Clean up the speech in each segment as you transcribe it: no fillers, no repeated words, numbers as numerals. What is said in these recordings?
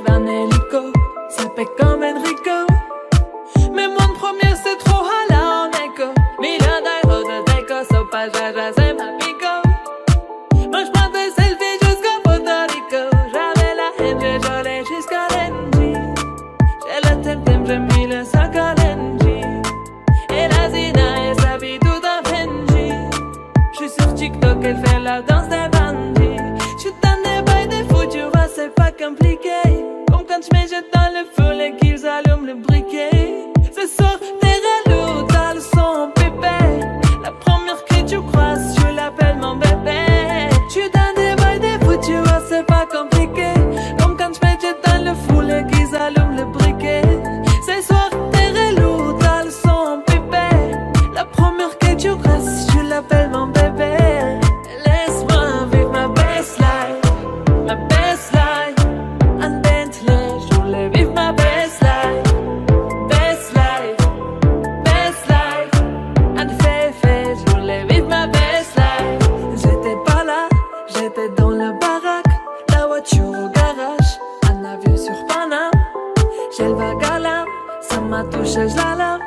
arrive un hélico, ça fait comme Enrico. Mais moi de première c'est trop hala en écho. Million d'euros de déco, so pas jaja c'est ma pico. Moi j'prends des selfies jusqu'au Puerto Rico. J'avais la haine, j'ai gelé jusqu'à l'Engie. J'ai le temtem, j'ai mis le sac à l'Engie. Et la Zina, elle s'habille tout en Benji. J'suis sur TikTok, elle fait la danse des bandits. J'suis dans des bails de fou, tu vois c'est pas compliqué. Comme quand j'mets jette dans le feu et qu'ils allument le briquet. Ce soir t'es relou, t'as le son pépé. La première que tu croises, je l'appelle mon bébé. J'suis dans des bails de fou, tu vois c'est pas compliqué. Comme quand j'mets jette dans le fou et qu'ils allument le briquet. Ce soir t'es relou, t'as le son pépé. La première que tu croises, je l'appelle mon bébé. Laisse-moi vivre ma best life, ma best life. Un Bentley, je voulais vivre ma best life, best life, best life. Un féfé, je voulais vivre ma best life. J'étais pas là, j'étais dans le baraque. La voiture au garage, un avion sur Paname. J'ai le vague à l'âme, ça m'a touché, je la lame.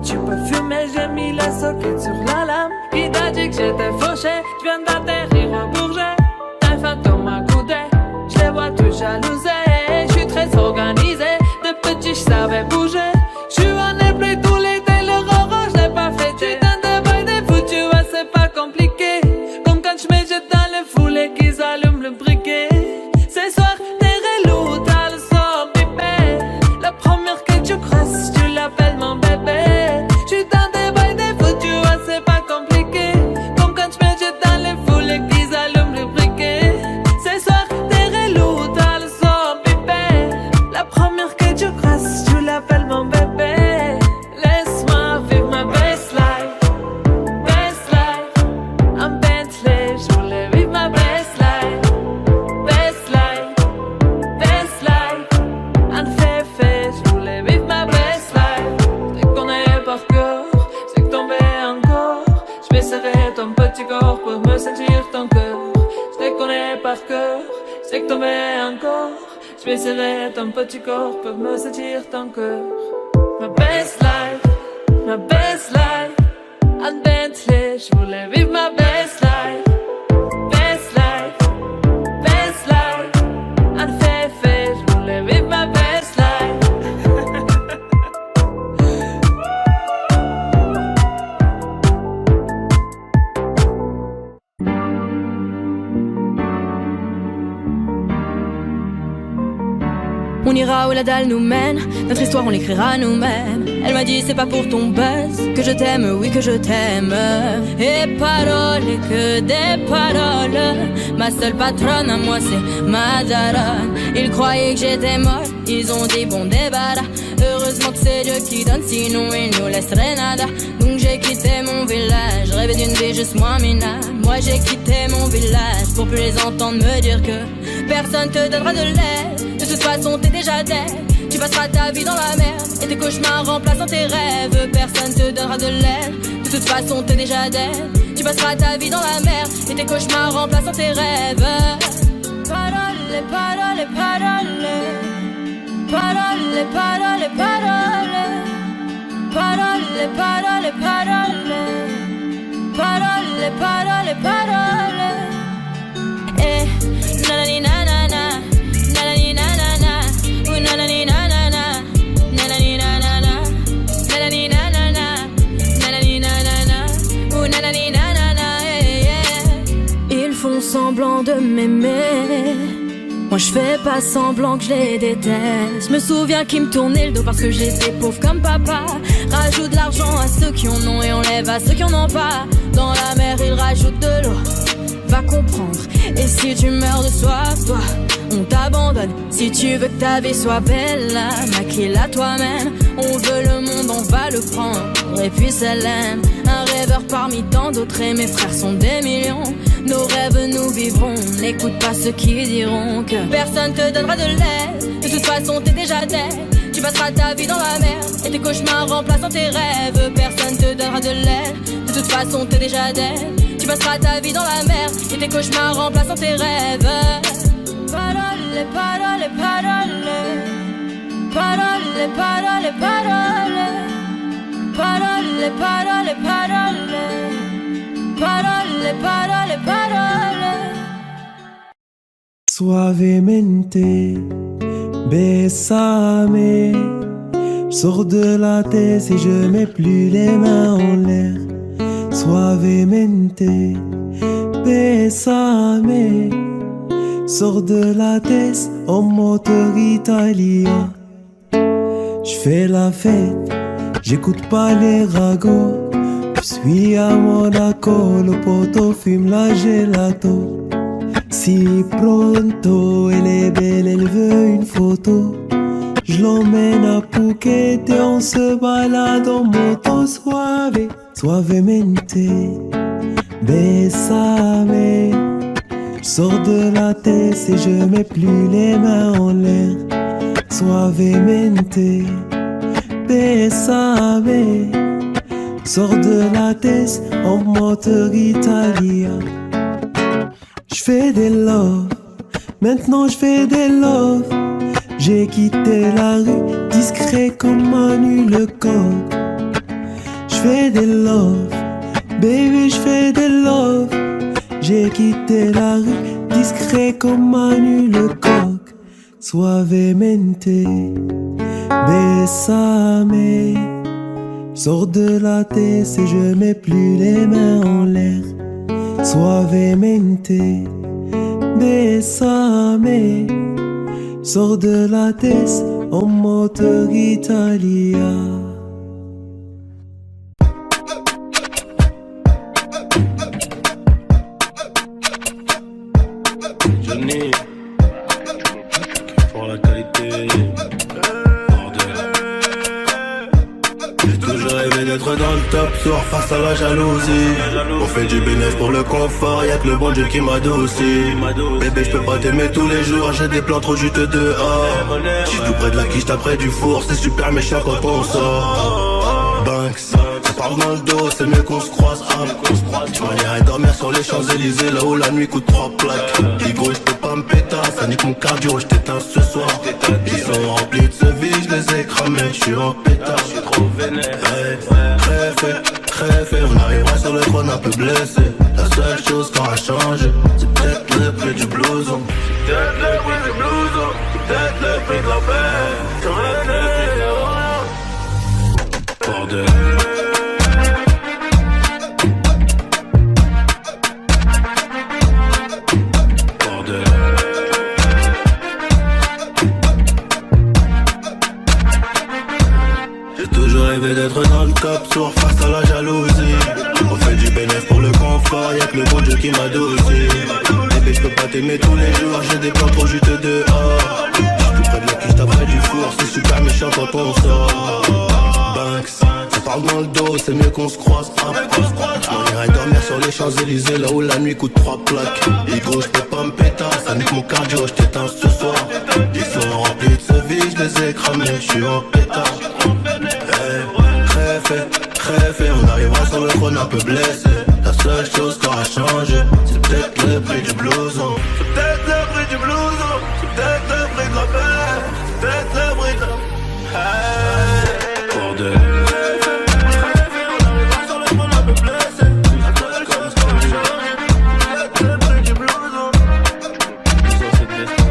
Tu peux fumer, j'ai mis la socket sur la lame. Qui t'a dit que j'étais fauché? J'viens d'atterrir au Bourget. Un fantôme m'a coudé, j'les vois tout jalousés. J'suis très organisé, de petit j'savais bouger. J'suis en appelé tous l'été, le roro j'l'ai pas fêté. Dans des bails de fou, tu vois c'est pas compliqué. Comme quand j'me jette dans le foule et qu'ils allument le briquet. Ce soir t'es relou, t'as le son pipé. La première que tu crosses, tu l'appelles mon bébé. J'suis dans des bails de fou, tu vois c'est pas compliqué. Comme quand j'me jette dans le foule et qu'ils allument le briquet. Ce soir t'es relou, t'as le son pipé. La première que tu crosses, tu l'appelles mon bébé. Laisse-moi vivre ma best life, best life. Un Bentley, j'voulais vivre ma best life, best life, best life. Un féfé, j'voulais vivre ma best life. J'te connais par cœur, j'sais que tomber encore. J'vais serrer ton petit corps pour me sentir ton cœur. J'te connais par cœur, j'sais que tomber encore. J'vais serrer ton petit corps pour me sentir ton cœur. Ma best life, ma best life. Un Bentley, j'voulais vivre ma best life, best life, best life. Un féfé, j'voulais vivre ma best life. On ira où la dalle nous mène, notre histoire on l'écrira nous-mêmes. Elle m'a dit c'est pas pour ton buzz que je t'aime, oui que je t'aime. Et paroles, et que des paroles. Ma seule patronne à moi c'est ma daronne. Ils croyaient que j'étais molle, ils ont dit bon débarras. Heureusement que c'est Dieu qui donne, sinon il nous laisserait nada. Donc j'ai quitté mon village, rêvé d'une vie juste moins minable. Moi j'ai quitté mon village pour plus les entendre me dire que personne te donnera de l'aide. De toute façon t'es déjà dead. Tu passeras ta vie dans la merde et tes cauchemars remplaçant tes rêves. Personne te donnera de l'aide. De toute façon t'es déjà dead. Tu passeras ta vie dans la merde et tes cauchemars remplaçant tes rêves. Parole, parole, parole. Parole, parole, parole. Parole, parole, parole. Parole, parole, parole. Eh, nanani nanana. Nanani nanana. Ooh, nanani nanana. Nanani nanana. Nanani nanana. Nanani nanana. Ooh, nanani nanana. Ils font semblant de m'aimer. Moi je fais pas semblant que je les déteste. Je me souviens qu'ils me tournaient le dos parce que j'étais pauvre comme papa. Rajoute de l'argent à ceux qui en ont et enlève à ceux qui en ont pas. Dans la mer ils rajoutent de l'eau, va comprendre. Et si tu meurs de soif, toi, on t'abandonne. Si tu veux que ta vie soit belle, maquille-la toi-même. On veut le monde, on va le prendre. Et puis ça l'aime. Un rêveur parmi tant d'autres et mes frères sont des millions. Nos rêves nous vivrons, n'écoute pas ceux qui diront que personne te donnera de l'aide. De toute façon t'es déjà dead. Tu passeras ta vie dans la merde et tes cauchemars remplaçant tes rêves. Personne te donnera de l'aide. De toute façon t'es déjà dead. Tu passeras ta vie dans la merde et tes cauchemars remplaçant tes rêves. Parole, parole, parole. Parole, parole, parole. Parole, parole, parole. Parole, parole, parole. Suavemente, bésame. Je sors de la tête et je mets plus les mains en l'air. Suavemente, bésame. Sors de la tête en moteur italien. J'fais la fête, j'écoute pas les ragots. J'suis à Monaco, le poteau fume la gelato. Si pronto, elle est belle, elle veut une photo. Je l'emmène à Phuket et on se balade en moto. Suave, suavemente, bésame. J'sors de la tête et je mets plus les mains en l'air. Suavemente, bésame. Sors de la tête en moteur italien. J'fais des love, maintenant j'fais des love. J'ai quitté la rue, discret comme Manu le coq. J'fais des love, baby j'fais des love. J'ai quitté la rue, discret comme Manu le coq. Suavemente, bésame. Sors de la tête et je mets plus les mains en l'air. Suavemente, bésame. Sors de la tête en moteur italien. Johnny, pour la qualité, bordel. J'ai toujours rêvé d'être dans le top soir face à la jalousie. On fait du bénéfice pour le confort, y'a que le bon Dieu qui m'adoucit. Bébé j'peux pas t'aimer tous les jours, j'ai des plans trop juteux dehors. J'suis tout près de la quiche, t'as près du four, c'est super méchant quand on sort. Banks, ça parle dans le dos, c'est mieux qu'on se croise. Tu m'en dormir sur les Champs-Élysées, là où la nuit coûte 3 plaques. Digo, j'peux pas me péter, ça nique mon cardio, j't'éteins ce soir. Ils sont remplis de ce vide, j'les ai cramés, j'suis en pétard. J'suis trop vénère. Crève, on arrivera sur le trône un peu blessé. La seule chose qu'on a changé, c'est peut-être le prix du blouson. C'est peut-être le prix du blouson, c'est peut-être le prix de la paix. Bordel. J'ai toujours rêvé d'être dans le top soir face à la jalousie. On fait du bénéfice pour le confort, y'a que le bon Dieu qui m'adoucit. Bébé j'peux pas t'aimer tous les jours, j'ai des plans trop juteux dehors. J'suis tout près de la quiche, t'as près du four, c'est super méchant quand on sort. Banks, ça parle dans le dos, c'est mieux qu'on se croise. On irait dormir sur les Champs-Élysées, là où la nuit coûte 3 plaques. Ego, j'peux pas me péter, ça nique mon cardio, j't'éteins ce soir. Ils sont remplis de ce vide, j'les ai cramés, j'suis en pétard. Crève, on arrivera sur le trône un peu blessé. La seule chose qu'on a changé, c'est peut-être le prix du blouson. C'est peut-être le prix du blouson, c'est peut-être le prix de la paix. C'est peut-être le prix de la... Bordel. On arrivera sur le trône un peu blessé. La seule chose qu'on a changé, c'est peut-être le prix du blouson. Ça c'est le destin.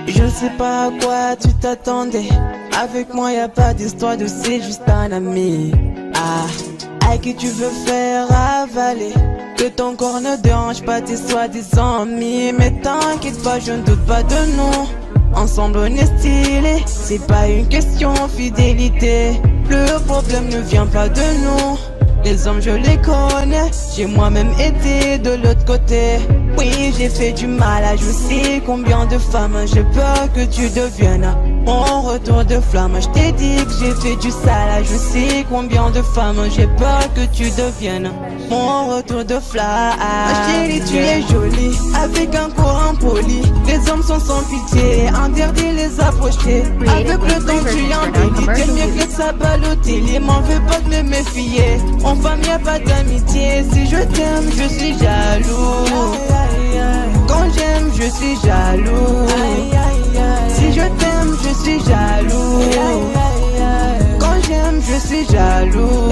Je sais pas à quoi tu t'attendais. Avec moi y a pas d'histoire de c'est juste un ami. À qui tu veux faire avaler. Que ton corps ne dérange pas tes soi-disant amis. Mais t'inquiète pas, je ne doute pas de nous. Ensemble on est stylé. C'est pas une question fidélité. Le problème ne vient pas de nous. Les hommes je les connais, j'ai moi-même été de l'autre côté. Oui j'ai fait du mal à je sais combien de femmes j'ai peur que tu deviennes Mon retour de flamme, je t'ai dit que j'ai fait du sale. Je sais combien de femmes j'ai peur que tu deviennes. Mon retour de flamme. Chérie, tu es jolie, avec un corps impoli. Les hommes sont sans pitié, interdit les approcher. Avec le temps tu embellis, t'es mieux que ça Balotelli. M'en veux pas de me méfier, en femme y'a pas d'amitié. Si je t'aime, je suis jaloux. Quand j'aime, je suis jaloux. Si je t'aime, je suis jaloux. Quand j'aime, je suis jaloux.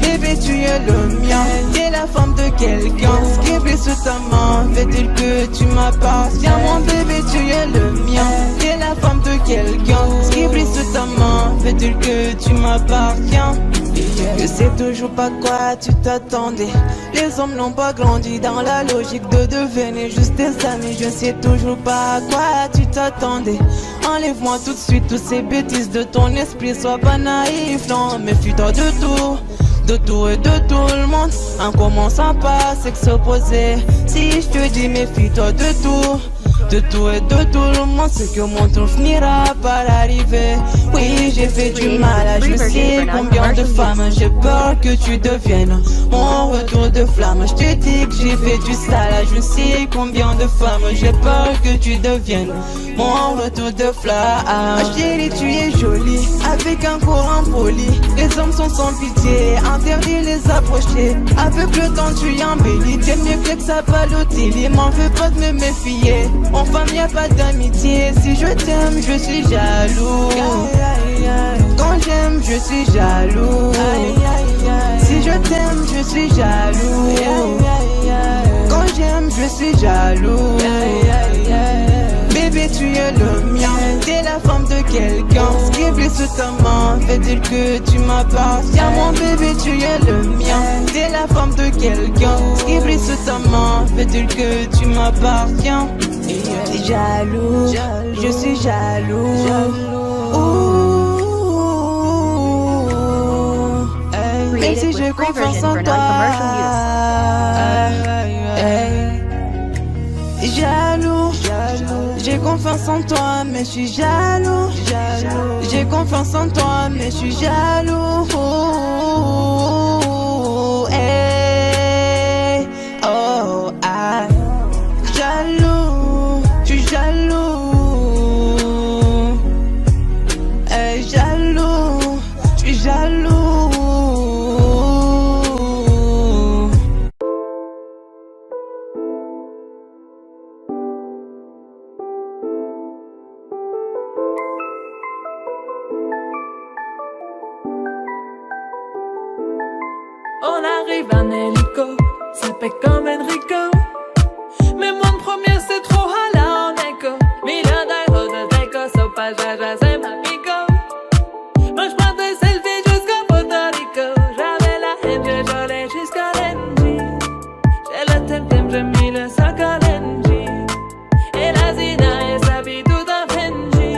Bébé, tu es le mien. T'es la femme de quelqu'un. Ce qui est sous ta main, fait-il que tu m'appartiens? Mon bébé, tu es le mien. T'es la femme de quelqu'un. Ce qui brille sous ta main, fait-il que tu m'appartiens? Je sais toujours pas quoi tu t'attendais. Les hommes n'ont pas grandi dans la logique de devenir juste des amis. Je sais toujours pas à quoi tu t'attendais. Enlève-moi tout de suite toutes ces bêtises de ton esprit. Sois pas naïf, non, méfie-toi de tout. De tout et de tout le monde. En commençant par sexe opposé. Si je te dis méfie-toi de tout. De tout et de tout le monde, c'est que mon tour finira par arriver. Oui, j'ai fait du mal, je sais combien de femmes j'ai peur que tu deviennes. Mon retour de flamme, je te dis que j'ai fait du sale. Je sais combien de femmes j'ai peur que tu deviennes. Mon retour de flamme. Chérie, tu es jolie, avec un corps impoli. Les hommes sont sans pitié, interdit les approcher. Avec le temps tu embellis, t'es mieux que ça Balotelli. M'en veux pas de me méfier, en femme y'a pas d'amitié. Si je t'aime, je suis jaloux. Quand j'aime, je suis jaloux. Si je t'aime, je suis jaloux. Quand j'aime, je suis jaloux. Bébé, tu es le mien. T'es la femme de quelqu'un. Ce qui brille sous ta main, fait-il que tu m'appartiens? Mon bébé, tu es le mien. T'es la femme de quelqu'un. Ce qui brille sous ta main, fait-il que tu m'appartiens? Jaloux, je suis jaloux. Même si j'ai confiance en toi. Jaloux, j'ai confiance en toi, mais je suis jaloux. J'ai confiance en toi, mais je suis jaloux. Hey, oh, ah, jaloux, je suis jaloux. Hey, jaloux, je suis jaloux. On arrive en hélico, ça fait comme Enrico. Mais moi le premier c'est trop hala en écho. Million d'euros de déco, so pas jaja c'est ma pico. Moi j'prends des selfies jusqu'à Puerto Rico. J'avais la haine, j'ai jolé jusqu'à l'Engie. J'ai le temtem, j'ai mis le sac à l'Engie. Et la Zina, elle s'habille tout en Fenji.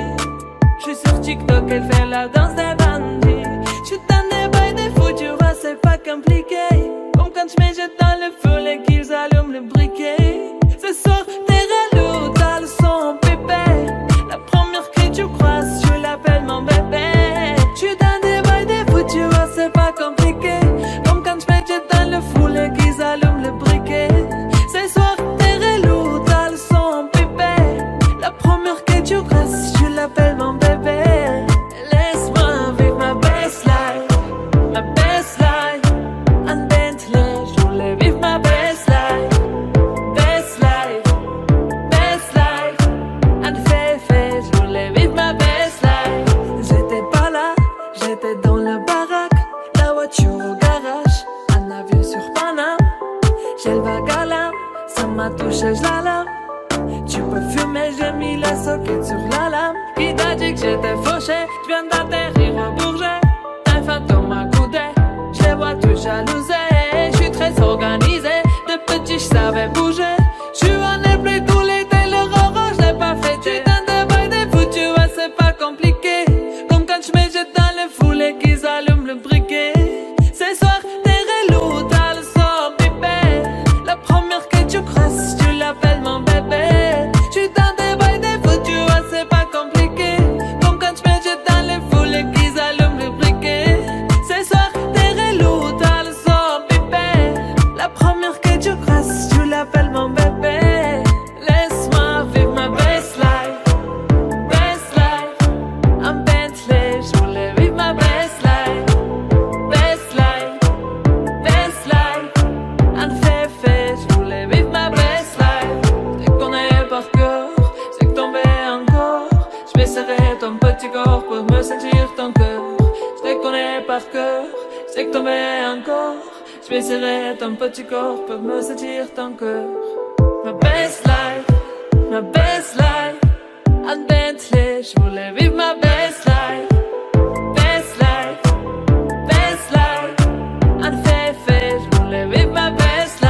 J'suis sur TikTok, elle fait la danse des bandits. J'suis dans des bails des fous, tu vois c'est pas compliqué. Comme quand je me jette dans le feu et qu'ils allument le briquet. Ce soir t'es relou, t'as le son pépé. La première que tu croises, je l'appelle mon bébé. J'suis dans des bails des fous, tu vois c'est pas compliqué. Comme quand je me jette dans le fou et qu'ils allument le briquet. Ce soir t'es relou, t'as le son pépé. La première que tu croises, je l'appelle mon bébé. Laisse-moi vivre ma best life. Ma best life, un Bentley, je voulais vivre ma best life. Best life, best life, un féfé, je voulais vivre ma best life. J'étais pas là, j'étais dans le baraque, la voiture au garage, un avion sur Paname. J'ai le vague à l'âme, ça m'a touché, je la lame. Tu peux fumer, j'ai mis la socket sur la lame. Qui t'a dit que j'étais fauché, je viens d'atterrir au Bourget. Un fantôme m'a coudé, je les vois tous jalousés. Je suis très organisé, de petit je savais bouger. Je suis en airplay tout l'été, le roro je l'ai pas fêté. Dans des bails des fous, tu vois c'est pas compliqué. Comme quand je me jette dans le foule et qu'ils allument le briquet. Ce soir t'es relou, t'as le son pipé. La première que tu crosses, tu l'appelles mon bébé. Je suis dans des bails des fous, tu vois c'est pas compliqué. Je vais serrer ton petit corps pour me sentir ton cœur. Ma best life, en Bentley. Je voulais vivre ma best life, en Fefe. Je voulais vivre ma best life.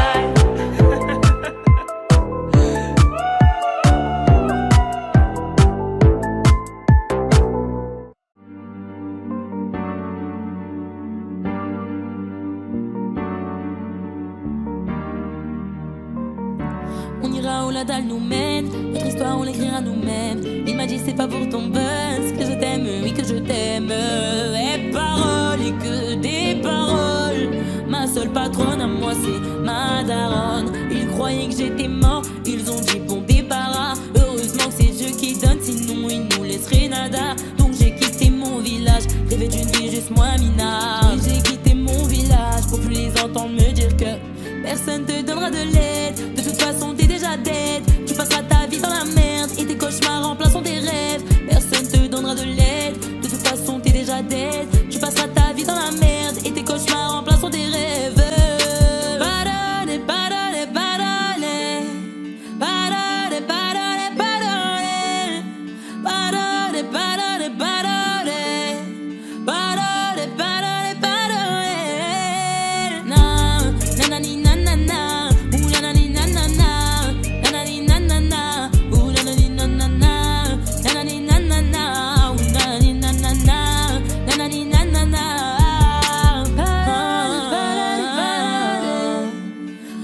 On ira où la dalle nous mène, notre histoire on l'écrira nous-mêmes. Il m'a dit c'est pas pour ton buzz que je t'aime, oui que je t'aime. Et paroles et que des paroles. Ma seule patronne à moi c'est ma daronne. Ils croyaient que j'étais mort, ils ont dit bon débarras. Heureusement que c'est Dieu qui donne, sinon il nous laisserait nada. Donc j'ai quitté mon village, rêvé d'une vie juste moins minable. Oui, j'ai quitté mon village pour plus les entendre me dire que personne te donnera de l'aide. De toute façon t'es déjà dead. Tu passeras ta vie dans la merde et tes cauchemars remplaceront tes rêves. Personne te donnera de l'aide. De toute façon t'es déjà dead. Tu passeras ta vie dans la merde et tes cauchemars remplaceront tes rêves. Parole, parole, parole. Parole, parole, parole. Parole, parole, parole. Parole, parole, parole. Na, nanani, nanana. Ooh, nanani, nanana. Nanani, nanana. Ooh, nanani, nanana. Nanani, nanana. Ooh, nanani, nanana. Nanani, nanana. Parole, parole, parole.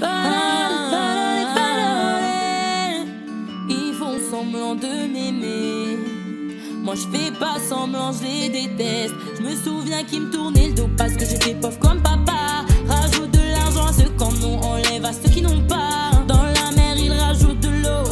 Parole, parole. Ils font semblant de m'aimer. Moi je fais pas semblant, je les déteste. Je me souviens qu'ils me tournaient le dos parce que j'étais pauvre comme papa. Rajoute de l'argent à ceux qui en ont, enlève à ceux qui n'ont pas. Dans la mer ils rajoutent de l'eau,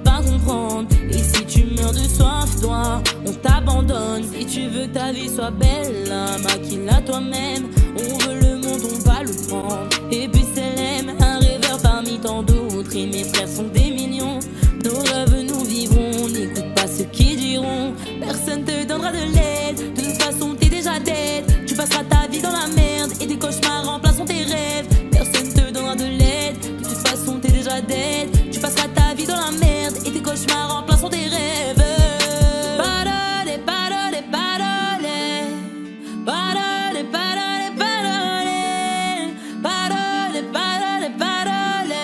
pas comprendre. Et si tu meurs de soif, toi, on t'abandonne. Si tu veux que ta vie soit belle, maquille-la toi-même. On veut le monde, on va le prendre. Et puis c'est l'aime, un rêveur parmi tant d'autres. Et mes frères sont des millions. Nos rêves nous vivrons, n'écoute pas ceux qui diront. Personne te donnera de l'aide. De toute façon t'es déjà dead. Tu passeras ta vie dans la merde et tes cauchemars remplaceront tes rêves. Personne te donnera de l'aide. De toute façon t'es déjà dead. Tu passeras ta vie dans la merde et tes cauchemars remplaceront tes rêves. Parole, parole, parole. Parole, parole, parole. Parole, parole, parole.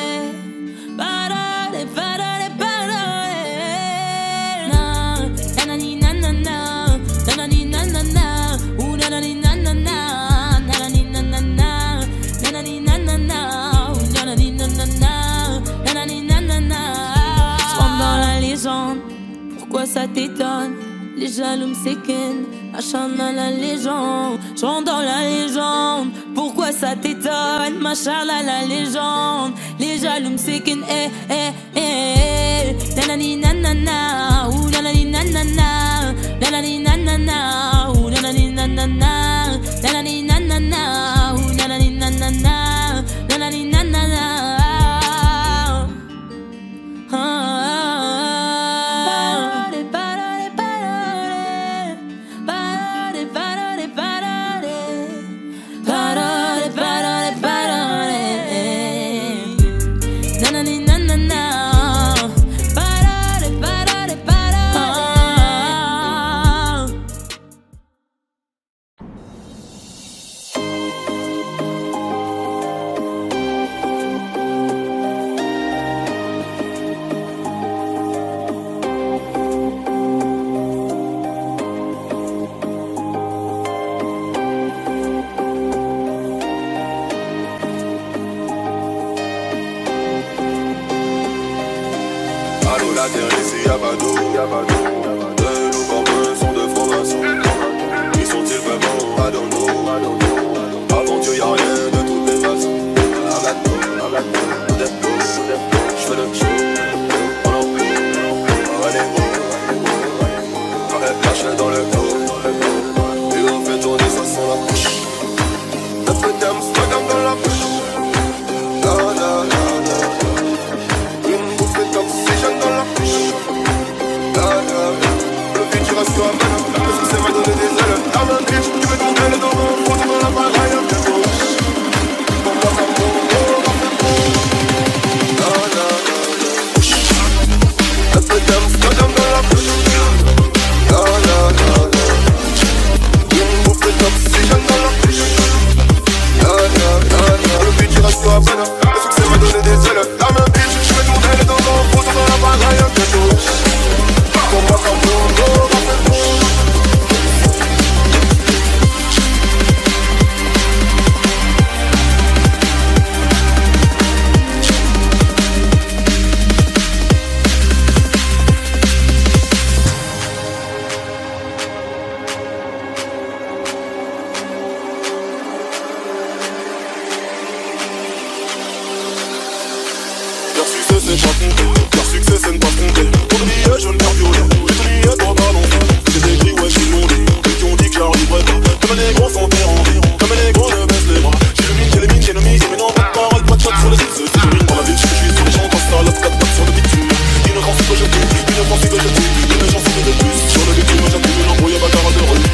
Parole, parole, parole. Na, nanani, nanana. Nanani, nanana. Ooh, nanani, nanana. Nanani, nanana. Nanani, nanana. Ooh, nanani, nanana. Nanani, nanana. Je rentre dans la légende. Pourquoi ça t'étonne? Les jaloux me séquennent, machin dans la légende. Je rentre dans la légende. Pourquoi ça t'étonne? Machin dans la légende. Les jaloux me séquennent, eh, eh, eh. Nanani, nanana. Ouh, nanani, nanana. Nanani, nanana. Ouh, nanani, nanana. Nanani, nanana. Ouh, nanani, nanana. Nanani, nanana. Parole, parole, parole. Parole, parole, parole. Parole, parole, parole. Nanani, nanana. Parole, parole, parole. Allô la terre ici y'a pas d'eau. De nos copains sont de francs-maçons. Ils sont-ils vraiment à dans l'eau? Avant Dieu y'a rien de toutes les façons. J'fais le show. Arrête lâche dans le dos. Et on fait tourner ça sans la couche. Notre dame soit comme dans la bouche. La la la la. Une bouffée d'oxygène dans la couche. La la la. Le futur reste toi même. Le succès m'a donné des ailes. La main bitch, tu veux tomber le dos. Prends dans la baraille. Pour moi sais pas compter. Car succès c'est ne pas compter. Pour le billet je ne perds violet. J'ai tout billet pour balancer. J'ai des gris ouais qui l'ont dit. Et qui ont dit que j'arriverai pas. Comme les gros sont terrandis. Comme les gros ne baissent les bras. J'ai le mine, j'ai les mines, j'ai le mise. Mais non pas de parole, pas de chat sur les sites. C'est une dans la ville, je suis sur les gens. Quand ça love 4 pattes sur le bitume. Une offensive que je tue, une offensive que je tue. Une offensive de plus. Sur le bitume j'appuie une embrouille bâtard de rue.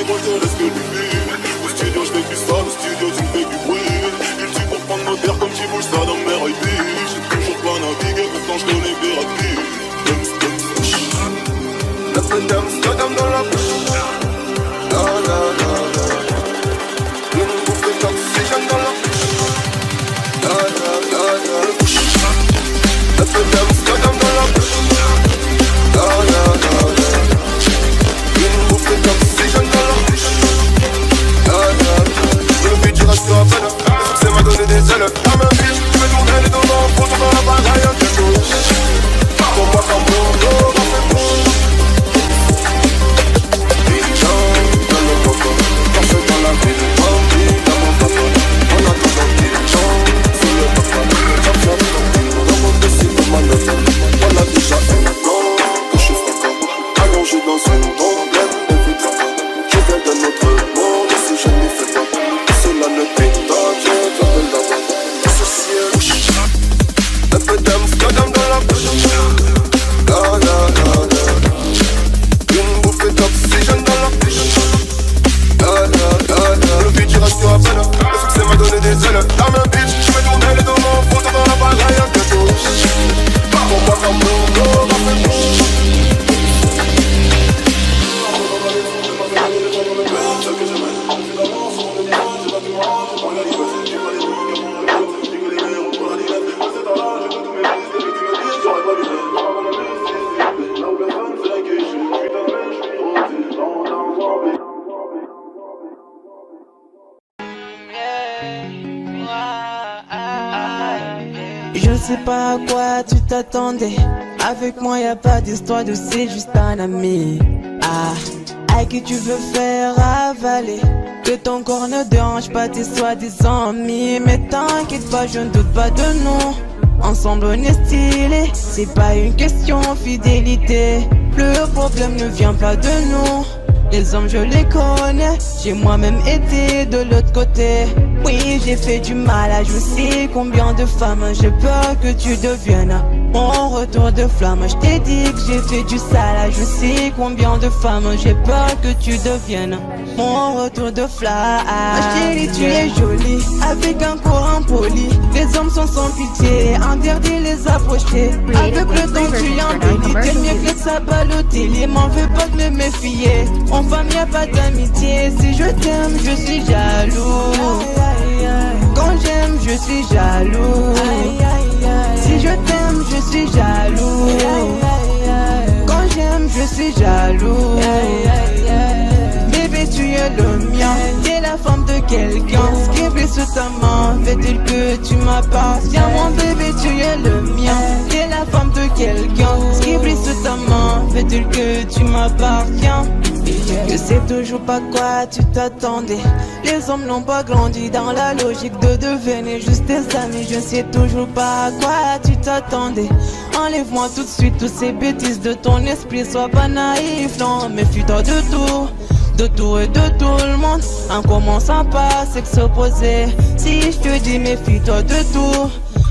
Gros, je te laisse que du vide. Au studio je fais plus ça, au studio tu me fais du bruit. Il tue pour prendre nos terres comme tu bouges ça dans mes R.I.P. J'ai toujours pas navigué, pourtant je connais Verratti. La dame dans la bouche. La la la la. Le monde bouffe de toxygène dans la bouche. La la la la la bouche. La dame dans la bouche. La la la la. Le monde bouffe de toxygène dans la bouche. Je le fais du reste à peine. Le succès m'a donné des ailes. La même vie, tu veux tourner les deux mains. Faut tourner la bagaille un peu chaud. Pour moi comme mon dos, on fait bon. Bichon, dans le coco. Danse dans la ville, bambi, dans mon coco. On a tous un bichon, sur le coco. Chop chop, dans mon dossier, dans ma note. On a déjà un go, que je suis franco. Allongé dans un emblème, évident. Je viens d'un autre monde, si je n'y fais pas. Cela ne t'étonne, je t'appelle d'abord. Associé, un peu d'Amsterdam dans la bouche. La la la la. Une bouffée d'oxygène dans la bouche. La la la la. Le beat il reste à peine. Le succès m'a donné des ailes. La même bitch, je vais tourner les deux mains. Faut dans la bagaille un gâteau. Pour moi comme mon dos, ma fait bouche. Je sais pas à quoi tu t'attendais. Avec moi y a pas d'histoire de c'est juste un ami. À qui tu veux faire avaler. Que ton corps ne dérange pas tes soi-disant amis. Mais t'inquiète pas, je ne doute pas de nous. Ensemble on est stylé. C'est pas une question fidélité. Le problème ne vient pas de nous. Les hommes je les connais. J'ai moi-même été de l'autre côté. Oui j'ai fait du mal à je sais combien de femmes. J'ai peur que tu deviennes mon retour de flamme. Je t'ai dit que j'ai fait du sale. Je sais combien de femmes. J'ai peur que tu deviennes mon retour de flamme. Chérie tu es jolie avec un corps impoli. Les hommes sont sans pitié. Interdit les approcher. Avec le temps tu embellis. T'es mieux que ça Balotelli. M'en veux pas de me méfier. En femme y'a pas d'amitié. Si je t'aime je suis jaloux. Quand j'aime je suis jaloux. Si je t'aime je suis jaloux. Quand j'aime je suis jaloux. Bébé tu es le mien. T'es la femme de quelqu'un. Ce qui brille sous ta main fait-il que tu m'appartiens. Mon bébé tu es le mien. T'es la femme de quelqu'un. Ce qui brille sous ta main fait-il que tu m'appartiens. Je sais toujours pas quoi tu t'attendais. Les hommes n'ont pas grandi dans la logique de devenir juste tes amis. Je sais toujours pas à quoi tu t'attendais. Enlève-moi tout de suite toutes ces bêtises de ton esprit. Sois pas naïf, non, méfie-toi de tout. De tout et de tout le monde. En commençant par s'exposer. Si je te dis méfie-toi de tout.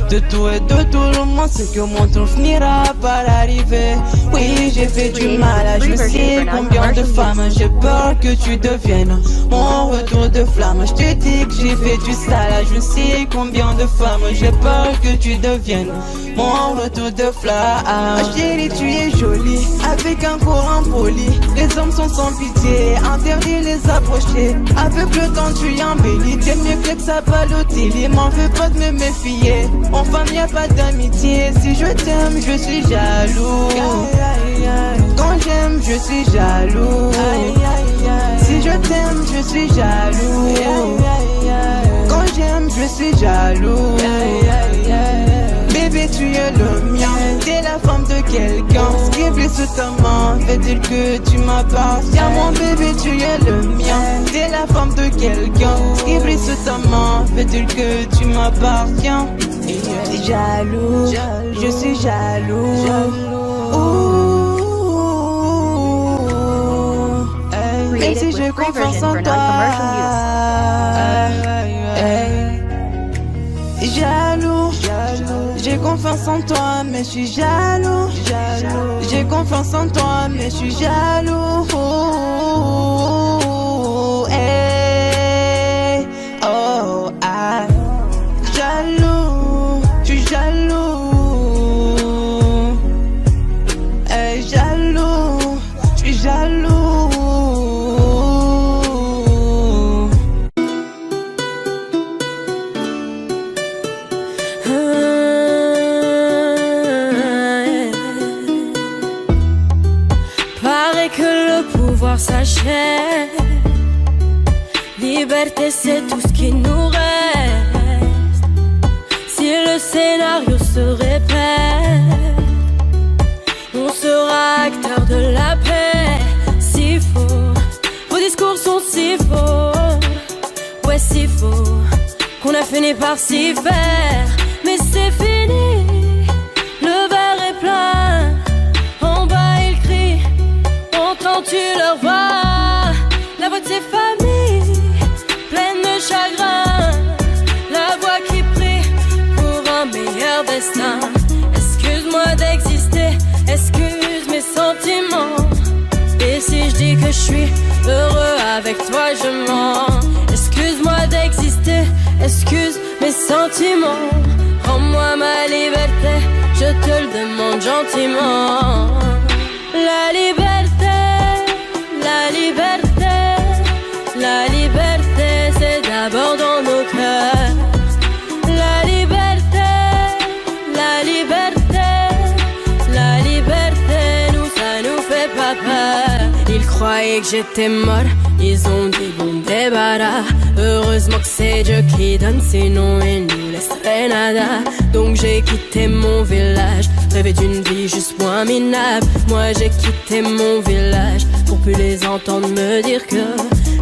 De tout et de tout le monde, c'est que mon tour finira par arriver. Oui, j'ai fait du mal à je sais combien de femmes. J'ai peur que tu deviennes mon retour de flamme. Je te dis que j'ai fait du sale, je sais combien de femmes. J'ai peur que tu deviennes mon retour de flamme. Chérie, tu es jolie, avec un corps impoli. Les hommes sont sans pitié, interdit les approcher. Avec le temps tu embellis, t'es mieux que ça Balotelli. M'en veux pas de me méfier. En femme y'a pas d'amitié. Si je t'aime je suis jaloux. Quand j'aime je suis jaloux. Si je t'aime je suis jaloux. Quand j'aime, je suis jaloux. Bébé, tu es le mien. T'es la femme de quelqu'un. Ce qui blesse sous ta main fait dire que tu m'appartiens. Mon bébé, tu es le mien. T'es la femme de quelqu'un. Ce qui blesse sous ta main fait dire que tu m'appartiens. Jaloux, je suis jaloux. Même si je confiance en toi. Jaloux, j'ai confiance en toi, mais je suis jaloux. J'ai confiance en toi, mais je suis jaloux. Hey, oh, ah, jaloux, je suis jaloux. Hey, jaloux, je suis jaloux. S'achève. Liberté, c'est tout ce qui nous reste. Si le scénario se répète, on sera acteur de la paix. Si faux, vos discours sont si faux. Ouais, si faux, qu'on a fini par s'y faire. Mais c'est fini, le verre est plein. En bas il crie, entends-tu leur voix? La voix de ses familles, pleine de chagrin. La voix qui prie pour un meilleur destin. Excuse-moi d'exister, excuse mes sentiments. Et si je dis que je suis heureux avec toi, je mens. Excuse-moi d'exister, excuse mes sentiments. Rends-moi ma liberté, je te le demande gentiment. La liberté, la liberté, la liberté, c'est d'abord dans nos cœurs. La liberté, la liberté, la liberté, nous ça nous fait pas peur. Ils croyaient que j'étais mort, ils ont dit bon débarras. Heureusement que c'est Dieu qui donne, sinon il nous laisserait nada. Donc j'ai quitté mon village, rêvé d'une vie juste moins minable. Moi j'ai quitté mon village pour plus les entendre me dire que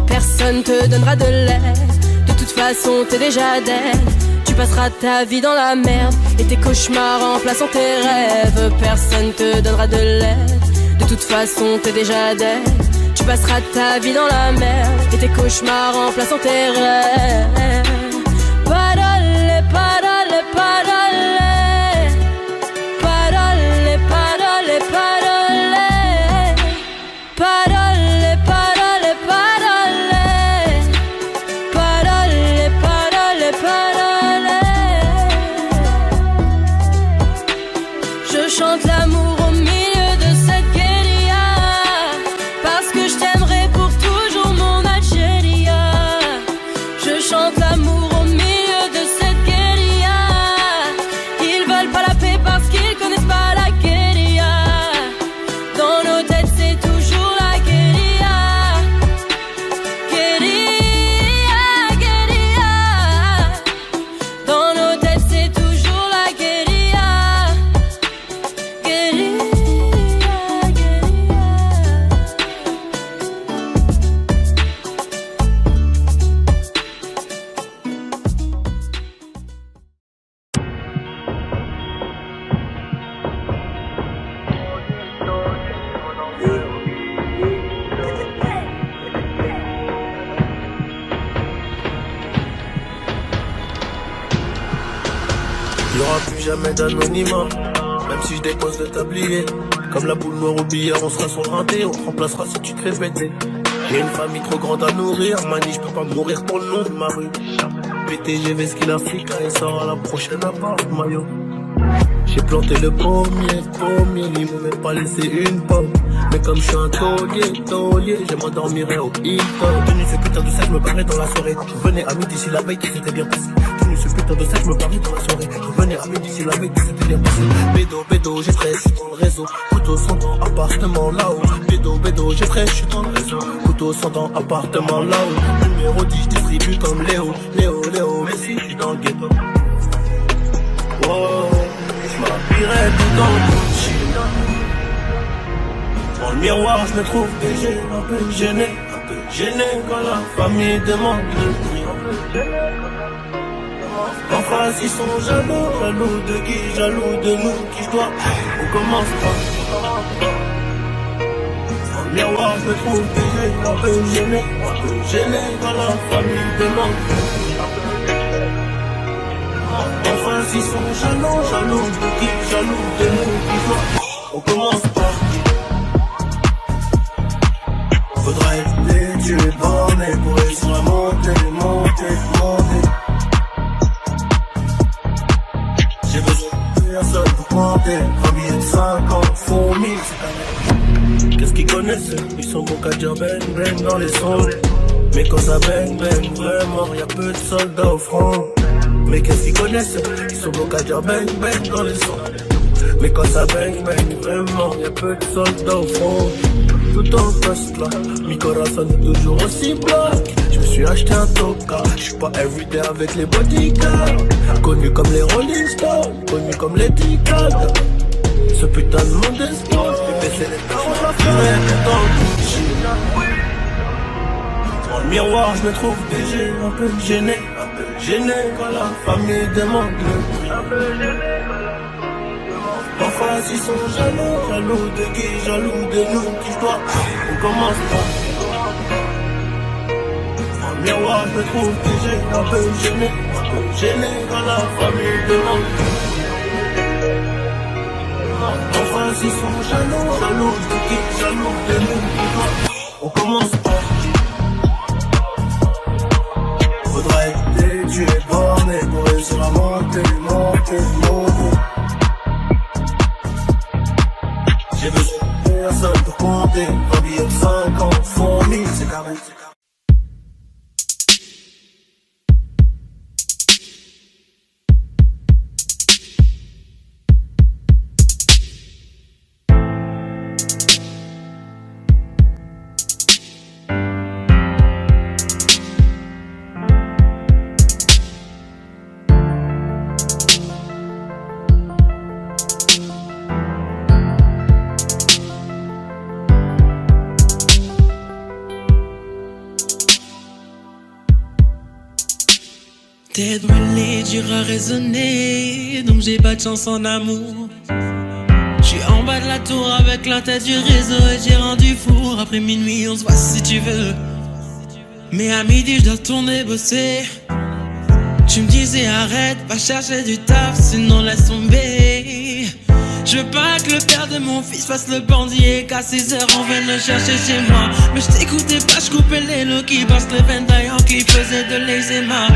personne te donnera de l'aide. De toute façon t'es déjà dead. Tu passeras ta vie dans la merde et tes cauchemars remplaçant tes rêves. Personne te donnera de l'aide. De toute façon t'es déjà dead. Tu passeras ta vie dans la merde et tes cauchemars remplaçant tes rêves. Parole, parole, parole. Parole, parole, parole. Parole, parole, parole. Parole, parole, parole. Je chante l'amour au milieu de cette guérilla, parce que je t'aimerai pour toujours mon Algérie. Je chante l'amour au milieu de cette guérilla. Ils veulent pas la paix parce qu'ils connaissent pas la guérilla. Dans nos têtes c'est toujours la guérilla. Guérilla, guérilla. Dans nos têtes c'est toujours la guérilla. Guérilla, guérilla. Il n'y aura plus jamais d'anonymat, même si je dépose le tablier. Comme la boule noire au billard, on sera sur le rinté, on te remplacera si tu te fais péter. J'ai une famille trop grande à nourrir, mani, je peux pas mourir pour le nom de ma rue. PTG, Vesquille Africa, et sort à la prochaine à part de maillot. J'ai planté le pommier, ils m'ont même pas laissé une pomme. Mais comme je suis un taulier, je m'endormirai au Hilton. Tenu ce putain de sac, je me barrais dans la soirée. Je venais à midi si la veille, tout s'était bien passé. Tenu ce putain de sac, je me barrais dans la soirée. Je venais à midi si la veille, tout s'était bien passé. Bédo, j'ai fraîche, je suis dans le réseau. Couteau sans appartement là-haut. Bédo, j'ai fraîche, je suis dans le réseau. réseau. Couteau sortant appartement là-haut. Numéro 10, distribue comme Léo. Léo, Messi, j'suis dans le ghetto. Wow, j'm'habillerai tout dans le Gucci. Dans le miroir, je me trouve léger, un peu gêné quand la famille demande le prix. En face, ils sont jaloux de qui, jaloux de nous, qui je dois. On commence pas. Dans le miroir, je me trouve léger, un peu gêné quand la famille demande le prix. En face, ils sont jaloux de qui, jaloux de nous, qui je dois. On commence pas. Faudra éviter, tu es borné pour réussir à monter. J'ai besoin de personne pour compter. Un billet de 50 font 1000, c'est un. Qu'est-ce qu'ils connaissent? Ils sont bons qu'à dire bang dans les sons. Mais quand ça bang vraiment, y'a peu de soldats au front. Mais qu'est-ce qu'ils connaissent? Ils sont bons qu'à dire bang dans les sons. Mais quand ça bang vraiment, y'a peu de soldats au front. Tout en poste là, mi corazon est toujours aussi black. Je me suis acheté un toka, j'suis pas everyday avec les bodyguards. Connu comme les Rolling Stones, connu comme les Ticals. Ce putain de monde explose, j'ai baissé les parents, la fumée dans le Gucci. Dans le miroir, je me trouve léger, un peu gêné quand la famille demande le prix. En face, ils sont jaloux de qui, jaloux de nous, qui je dois. On commence pas. Dans le miroir, je me trouve léger, un peu gêné quand la famille demande. En face, ils sont jaloux de qui, jaloux de nous, qui je dois. On commence pas. Faudra éviter, tu es borné pour réussir à monter. J'ai besoin de personne pour compter. Un billet de 50 font 1000, c'est carré. Tête brûlée, dur à raisonner, donc j'ai pas de chance en amour. J'suis en bas de la tour avec la tête du réseau et j'ai rendu four. Après minuit, on se voit si tu veux. Mais à midi, je dois retourner bosser. Tu me disais arrête, va chercher du taf, sinon laisse tomber. Je veux pas que le père de mon fils fasse le bandit et qu'à 6 heures on vienne le chercher chez moi. Mais je t'écoutais pas, je coupais les lots qui passent les ventaillants qui faisaient de l'eczéma.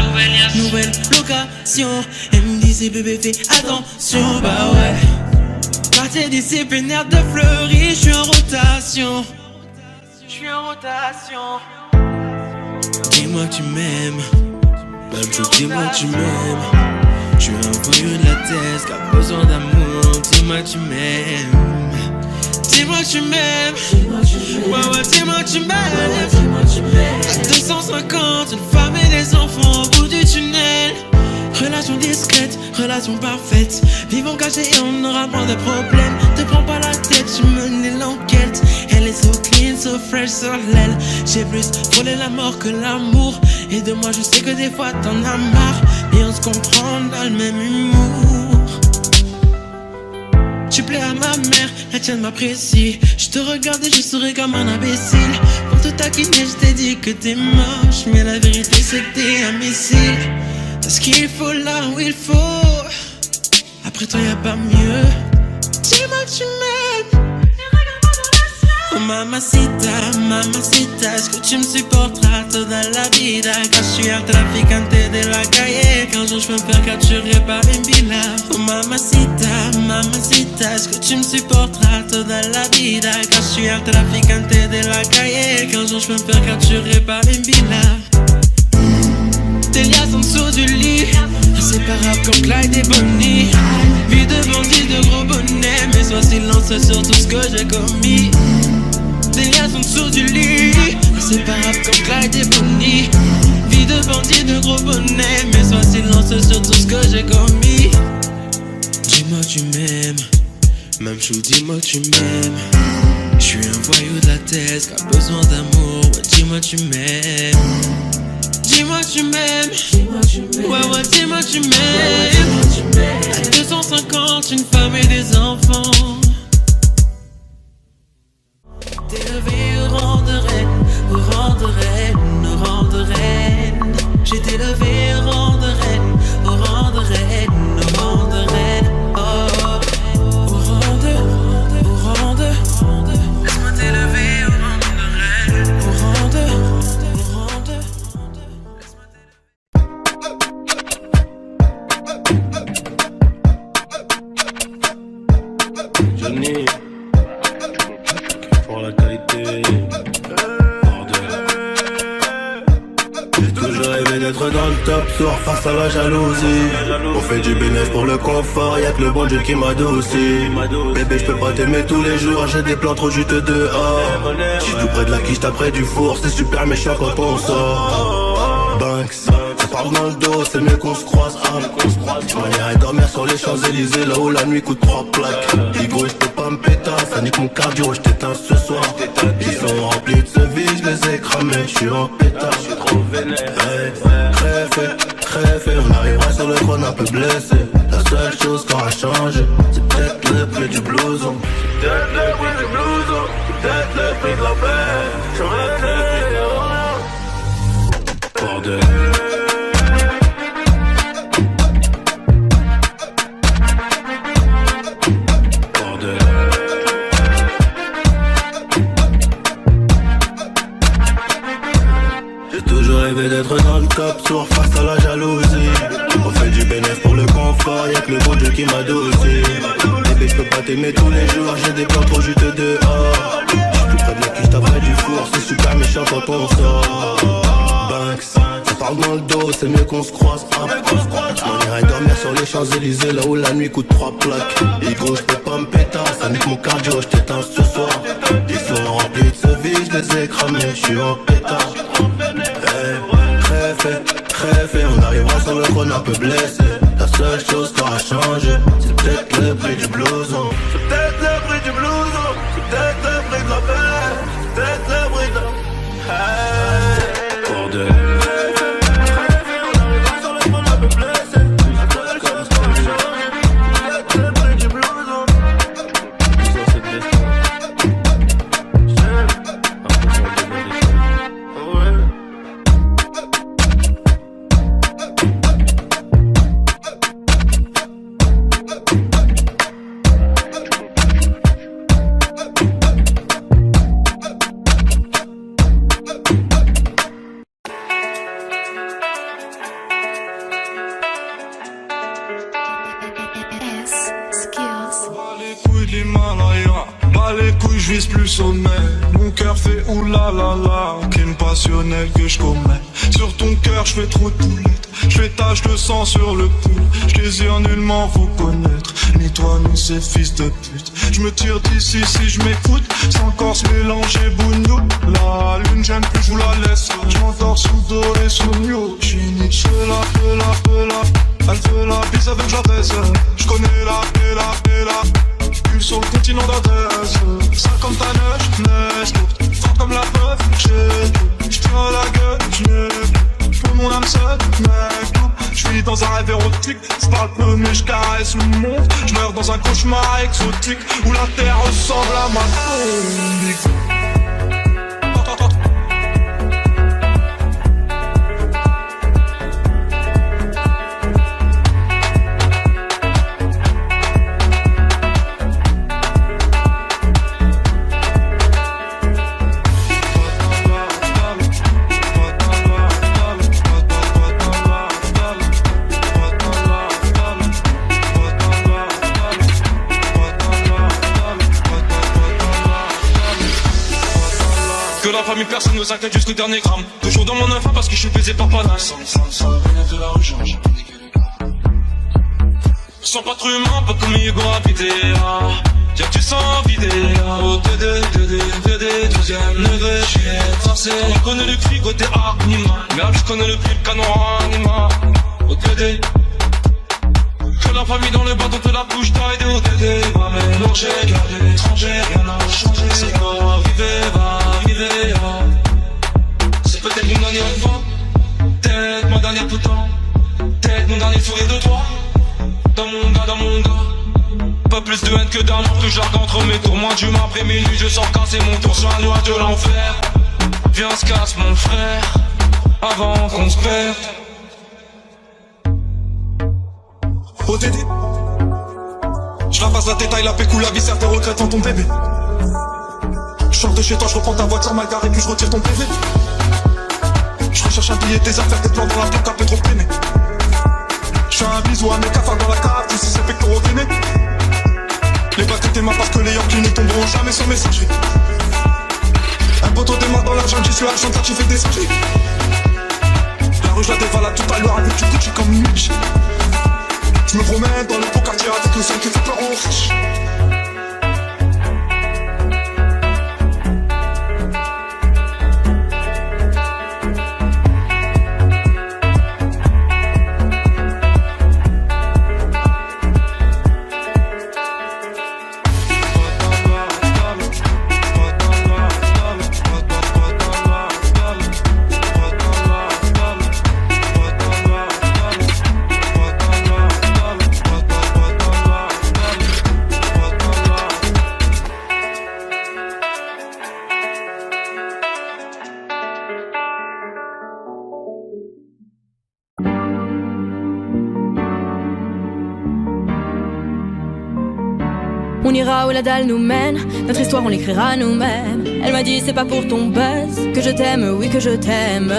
Nouvelle location, elle me disait bébé fais attention, bah ouais. Quartier disciplinaire de Fleury, j'suis en rotation. Dis-moi que tu m'aimes, dis-moi que tu m'aimes. J'suis un voyou de la thèse qui a besoin d'amour. Dis-moi que tu m'aimes. Dis-moi que tu m'aimes. Ouais, dis-moi que tu m'aimes. À 250, une femme et des enfants au bout du tunnel. Relation discrète, relation parfaite. Vivons cachés et on aura moins de problèmes. Te prends pas la tête, je menais l'enquête. Elle est so clean, so fresh sur l'aile. J'ai plus frôlé la mort que l'amour. Et de moi je sais que des fois t'en as marre. Mais on se comprend dans le même humour. Tu plais à ma mère, la tienne m'apprécie. Je te regarde et je souris comme un imbécile. Pour te taquiner je t'ai dit que t'es moche. Mais la vérité c'est que t'es un missile. T'as ce qu'il faut là où il faut. Après toi y'a pas mieux. Dis-moi que tu m'aimes. Oh mamacita, mamacita, est-ce que tu me supporteras toda la vida? Quand je suis un traficante de la calle, qu'un jour je peux me faire capturer par une villa. Oh mamacita, mamacita, est-ce que tu me supporteras toda la vida? Quand je suis un traficante de la calle, qu'un jour je peux me faire capturer par une villa. Tes liasses en dessous du lit, inséparables comme Clyde et Bonnie. Vie de bandit, de gros bonnet, mais sois silencieux sur tout ce que j'ai commis. Tes liasses en dessous du lit, inséparables comme Clyde et Bonnie. Vie de bandit, de gros bonnet, mais sois silence sur tout ce que j'ai commis. Dis-moi tu m'aimes, même chou, dis-moi tu m'aimes. J'suis un voyou de la tête qui a besoin d'amour, ouais dis-moi tu m'aimes. Dis-moi tu m'aimes, ouais dis-moi tu m'aimes. À 250, une femme et des enfants. T'élevé au rang de reine, au rang de reine, au rang de reine. J'étais élevé au rang de reine, au rang de reine, au rang de reine. Oh, au rang de, laisse-moi t'élever au rang de reine, au rang de, laisse-moi t'élever. Johnny, pour la qualité. J'ai toujours rêvé d'être dans le top tour face à la jalousie. On fait du bénéfice pour le confort, y'a que le bon Dieu qui m'adoucit. Bébé, j'peux pas t'aimer tous les jours, j'ai des plans trop juteux dehors. J'suis tout près de la quiche, t'as près du four, c'est super méchant quand on sort. Banks, ça parle dans le dos, c'est mieux qu'on se croise. On irait dormir sur les Champs-Élysées, là où la nuit coûte 3 plaques. Digo, j'peux pas me péter, ça nique mon cardio, j't'éteins ce soir. Ils sont remplis de ce vide, j'les ai cramés, j'suis en pétard. Trop vénère. Crève, on arrivera sur le trône un peu blessé. La seule chose qui aura changé, c'est peut-être le prix du blouson. C'est peut-être le prix du blouson, c'est peut-être le prix de la paix. J'aurais été bordel. D'être dans le top tour face à la jalousie. On fait du bénéfice pour le confort, y'a que le bon Dieu qui m'adoucit. Bébé, j'peux pas t'aimer tous les jours, j'ai des plans trop juteux dehors. J'suis tout près de la quiche, t'as près du four, c'est super méchant quand on sort. Banks, ça parle dans le dos, c'est mieux qu'on se croise. On irait dormir sur les Champs-Élysées, là où la nuit coûte 3 plaques. Higo, j'peux pas me péter, ça nique mon cardio, j't'éteins ce soir. Ils sont remplis de ce vide, j'les ai cramés, j'suis en pétard. Crève, on arrivera sur le trône un peu blessé. La seule chose qui aura changé, c'est peut-être le prix du blouson. C'est peut-être le prix du blouson, c'est peut-être le prix de la paix, c'est peut-être le prix de la... Bordel. On arrivera sur le trône un peu blessé. La seule chose qui aura changé, c'est peut-être le prix du blouson. Blouson, c'est de l'espoir. Je vise plus sommet, mon cœur fait oulala, crime passionnel que je commets. Sur ton cœur je fais trop de poulettes, je fais tache de sang sur le pull. Je désire nullement vous connaître, ni toi ni ces fils de pute. Je me tire d'ici si je m'écoute, sans corps se mélanger bougnou. La lune j'aime plus, je vous la laisse. Je m'endors sous doré, sous mieux. J'suis ni cela, elle veut la bise avec la baisse. Je connais la sur le continent d'Adès. 59, neige courte, forte comme la preuve, je tire la gueule, je n'ai plus pour mon âme seule, mec. Je suis dans un rêve érotique, je parle peu mais je caresse le monde. Je meurs dans un cauchemar exotique où la terre ressemble à ma tombe. Que la famille personne ne s'inquiète jusqu'au dernier gramme. Toujours dans mon enfant parce que je suis baisé par Panas. De la rue, sans patrouillement, pas comme Hugo habité. Dire que tu sens vider. Oh, TD, 12e degré, j'suis forcé. On connaît le cri côté animal. Merde, j'connais le prix, le canon animal. Oh, TD. Que la famille dans le bâton te la couche taille de OTD. Va mélanger, garder étranger, rien n'a changé. C'est quoi, va arriver, C'est peut-être une dernière fois, peut-être ma dernière tout le temps. Peut-être mon dernier sourire de toi. Dans mon gars. Pas plus de haine que d'amour, que j'argue entre mes tours. Moins d'humain après minuit, je sors casser mon tour sur un noix de l'enfer. Viens, se casse mon frère, avant qu'on se perde. OTD, je la passe la détaille, la pécou, la viscère, tes regrets dans ton bébé. Je sors de chez toi, je reprends ta voiture mal garée, puis je retire ton PV. Je recherche un billet, des affaires, des plans dans la tête, t'as fait trop peiner. Je fais un bisou à mes cafards dans la cave, si c'est pectoraux gainés. Les bateaux t'es ma part que les Yankees ne tomberont jamais sur messagerie. Un poteau démarre dans la jungle, j'y suis argentin, tu fais des singeries. La rue je la dévalade tout à l'heure avec du Gucci comme une miche. Je me promène dans le beau quartier avec le son qui fait peur aux riches. On ira où la dalle nous mène, notre histoire on l'écrira nous-mêmes. Elle m'a dit c'est pas pour ton buzz que je t'aime, oui que je t'aime.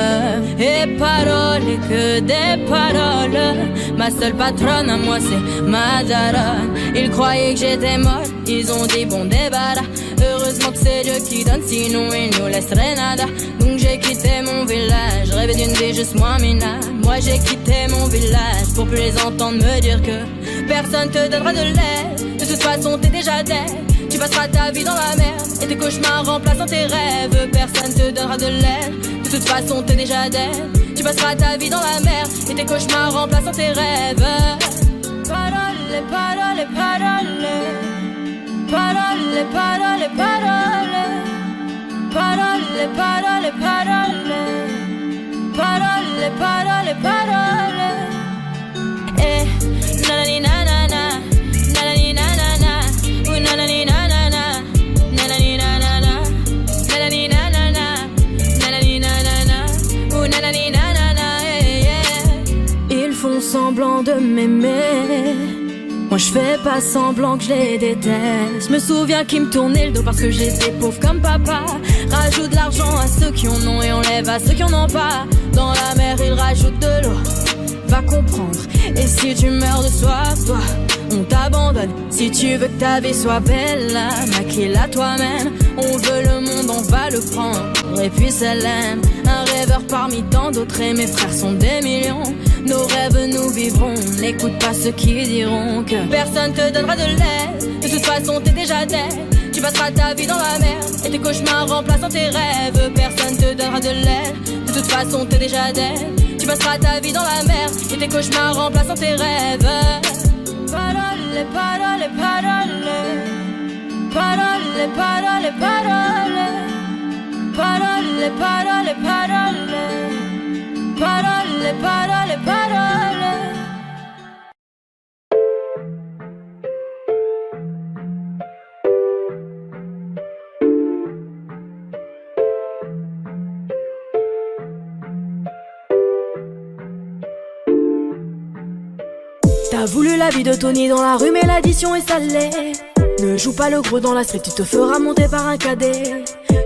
Et paroles, et que des paroles. Ma seule patronne à moi c'est ma daronne. Ils croyaient que j'étais molle, ils ont dit bon débarras. Heureusement que c'est Dieu qui donne, sinon il nous laisserait nada. Donc j'ai quitté mon village, rêvé d'une vie juste moins minable. Moi j'ai quitté mon village pour plus les entendre me dire que personne te donnera de l'aide. De toute façon t'es déjà dead. Tu passeras ta vie dans la merde et tes cauchemars remplaçant tes rêves. Personne te donnera de l'aide. De toute façon t'es déjà dead. Tu passeras ta vie dans la merde et tes cauchemars remplaçant tes rêves. Parole, parole, parole. Parole, parole, parole. Parole, parole, parole. Parole, parole, parole. Eh, nanani nanana. Nanani nanana. Ooh, nanani nanana. Nanani nanana. Nanani nanana. Nanani nanana. Ooh, nanani nanana. Ils font semblant de m'aimer. Moi je fais pas semblant que je les déteste. Je me souviens qu'ils me tournaient le dos parce que j'étais pauvre comme papa. Rajoute de l'argent à ceux qui en ont et enlève à ceux qui en ont pas. Dans la mer ils rajoutent de l'eau, va comprendre. Et si tu meurs de soif, toi, on t'abandonne. Si tu veux que ta vie soit belle, maquille-la toi-même. On veut le monde, on va le prendre. Et puis ça l'aime. Un rêveur parmi tant d'autres et mes frères sont des millions. Nos rêves nous vivrons, n'écoute pas ceux qui diront que personne te donnera de l'aide. De toute façon t'es déjà dead. Tu passeras ta vie dans la merde et tes cauchemars remplaçant tes rêves. Personne te donnera de l'aide. De toute façon t'es déjà dead. Tu passeras ta vie dans la merde et tes cauchemars remplaçant tes rêves. Parole, parole, parole. Parole, parole, parole. Parole, parole, parole. Parole, parole, parole. T'as voulu la vie de Tony dans la rue mais l'addition est salée. Ne joue pas le gros dans la street, tu te feras monter par un cadet.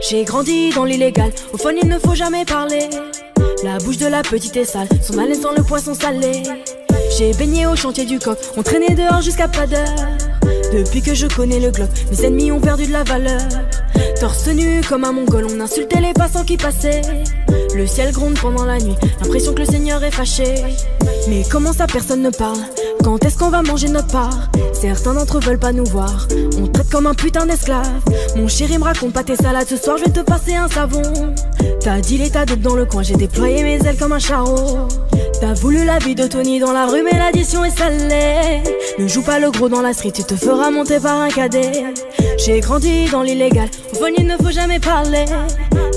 J'ai grandi dans l'illégal, au fun il ne faut jamais parler. La bouche de la petite est sale, son haleine sent le poisson salé. J'ai baigné au chantier du coq, on traînait dehors jusqu'à pas d'heure. Depuis que je connais le globe, mes ennemis ont perdu de la valeur. Torse nu comme un mongol, on insultait les passants qui passaient. Le ciel gronde pendant la nuit, l'impression que le Seigneur est fâché. Mais comment ça personne ne parle? Quand est-ce qu'on va manger notre part? Certains d'entre eux veulent pas nous voir, on traite comme un putain d'esclave. Mon chéri me raconte pas tes salades, ce soir je vais te passer un savon. T'as dit l'état d'autres dans le coin, j'ai déployé mes ailes comme un charreau. T'as voulu la vie de Tony dans la rue mais l'addition est salée. Ne joue pas le gros dans la street, tu te feras monter par un cadet. J'ai grandi dans l'illégal, au vol il ne faut jamais parler.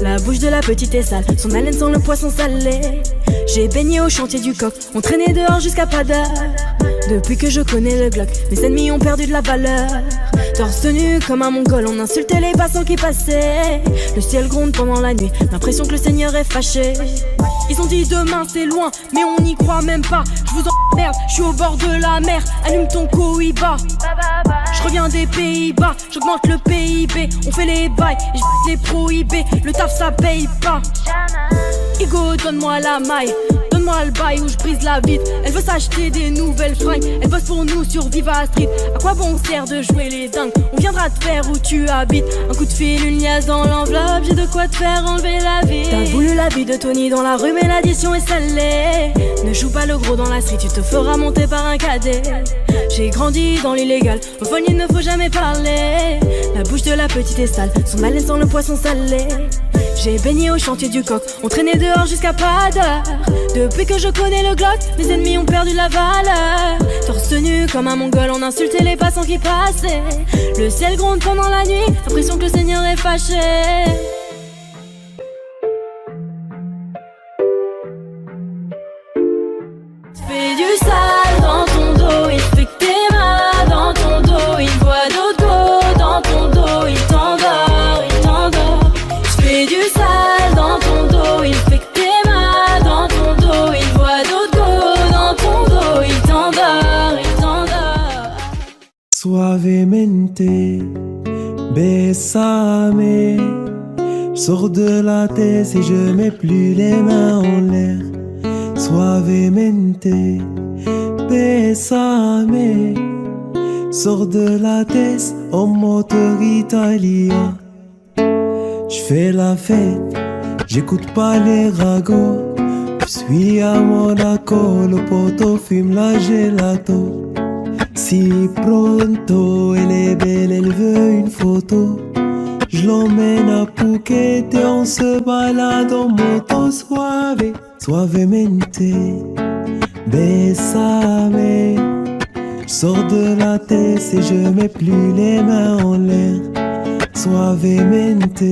La bouche de la petite est sale, son haleine sent le poisson salé. J'ai baigné au chantier du coq, on traînait dehors jusqu'à pas d'heure. Depuis que je connais le Glock, mes ennemis ont perdu de la valeur. Torse nu comme un mongol, on insultait les passants qui passaient. Le ciel gronde pendant la nuit, l'impression que le Seigneur est fâché. Ils ont dit demain c'est loin, mais on n'y croit même pas. Je vous emmerde, je suis au bord de la mer. Allume ton cohiba. Je reviens des Pays-Bas, j'augmente le PIB. On fait les bails et je les prohibés. Le taf ça paye pas. Igo, donne-moi la maille, donne-moi le bail où je brise la vitre. Elle veut s'acheter des nouvelles fringues, elle bosse pour nous sur Viva Street. À quoi bon sert de jouer les dingues? On viendra te faire où tu habites. Un coup de fil, une liasse dans l'enveloppe, j'ai de quoi te faire enlever la vie. T'as voulu la vie de Tony dans la rue mais l'addition est salée. Ne joue pas le gros dans la street, tu te feras monter par un cadet. J'ai grandi dans l'illégal, au fond il ne faut jamais parler. La bouche de la petite est sale, son haleine sent le poisson salé. J'ai baigné au chantier du coq, on traînait dehors jusqu'à pas d'heure. Depuis que je connais le Glock, mes ennemis ont perdu la valeur. Torse nu comme un mongol, on insultait les passants qui passaient. Le ciel gronde pendant la nuit, l'impression que le Seigneur est fâché. Fais du sale dans ton dos, il fait que t'es mal dans ton dos. Il voit d'autres go dans ton dos, il t'endort, il t'endort. Fais du sale dans ton dos, il fait que t'es mal dans ton dos. Il voit d'autres go dans ton dos, il t'endort, il t'endort. Suavemente, besame. Sors de la tête et je mets plus les mains en l'air. Suavemente, besame. Sors de la tête en moteur italien. J'fais la fête, j'écoute pas les ragots. J'suis à Monaco, le poteau fume la gelato. Si pronto, elle est belle, elle veut une photo. J'l'emmène à Phuket et on se balade en moto. Suave, suavemente, besame. J'sors de la tête et je mets plus les mains en l'air. Suavemente,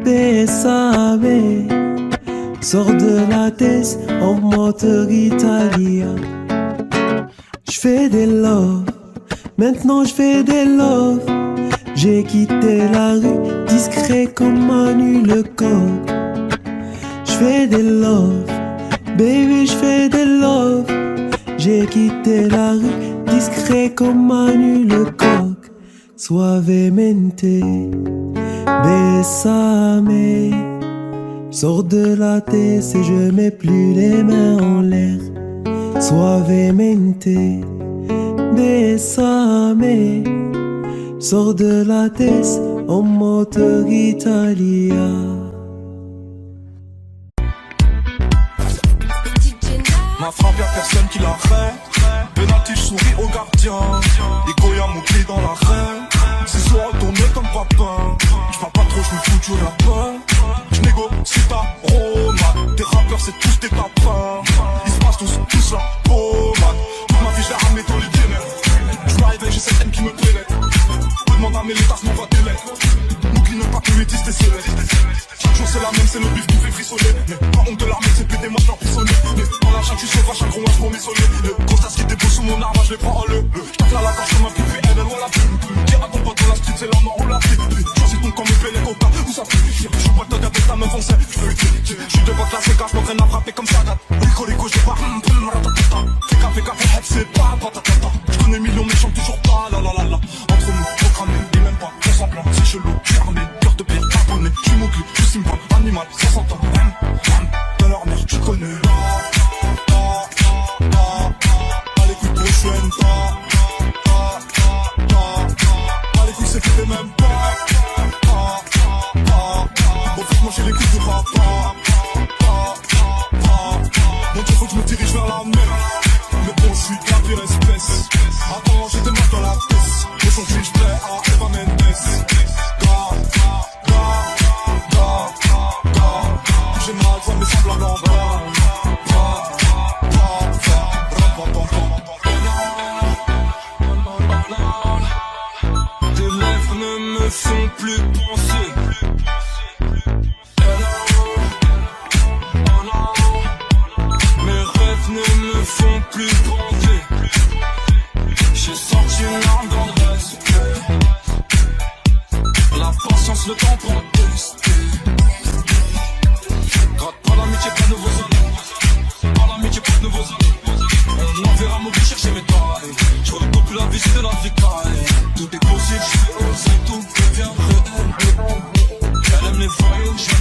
besame. Sors de la tête en moteur italien. J'fais des love, maintenant j'fais des love. J'ai quitté la rue, discret comme Manu le coq. J'fais des love, baby j'fais des love. J'ai quitté la rue, discret comme Manu le coq. Suavemente, besame. Sors de la tête et je mets plus les mains en l'air. Suavemente, besame. Sors de la tête en moteur italien. Ma frappe y'a personne qui l'arrête. Penalty j'souris au gardien. Ego y'a mon pied dans l'arène. C'est soir retourné comme papin. J'parle pas trop, j'me fous du rappeur. J'négocie ta Roma. Tes rappeurs c'est tous des tapins. Ils se passent tous là, pommade. Toute ma vie j'l'ai ramené dans les ténèbres. J'me réveille, j'ai cette haine qui me pénètre. Demande à mes létas, m'envoie des lettres. N'oublie ne pas que le métis t'es céleste. Chaque jour c'est la même, c'est le bif qui fait frissonner. Mais pas honte de l'armée, c'est plus des moches l'emprisonné. Mais dans la chatte, tu sauvage, chaque gros match pour m'isoler. Le constat qui débouche sous mon arbre, je les prends en le. J'tape là la gorge comme un pipi, elle voilà plus. Dire à ton pote dans la street, c'est la mort ou la vie. Choisis ton camp, me paie les coca, où ça fait. J'suis pas le toc avec ta meuf, on sait. J'suis devant de la séquence, m'entraîne à frapper comme ça date. Rico, j'ai pas. Fais gaffe, c'est pas patatata. J'connais millions, mais chante toujours pas, la la la la. Entre nous, programmé, et même pas, on semblant, c'est chelou, j'suis armé, cœur de pierre, abonné, j'suis mouclé, j'suis simple, animal, 60 ans, dans leur mère, tu connais. À l'écoute prochaine,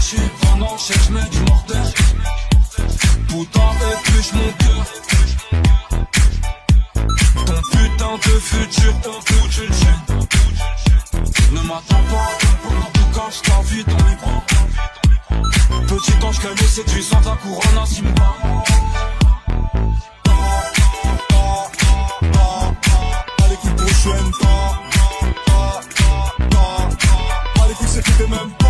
suis pendant que je mets du mortel. Putain épluche mon cœur. Ton putain de futur au bout d'une chaîne. Ne m'attends pas, en tout cas je t'invite dans mes bras. Petit ange calme séduisant, ta couronne à Simba. Pas les couilles prochaines, pas les couilles c'est qui t'es même pas.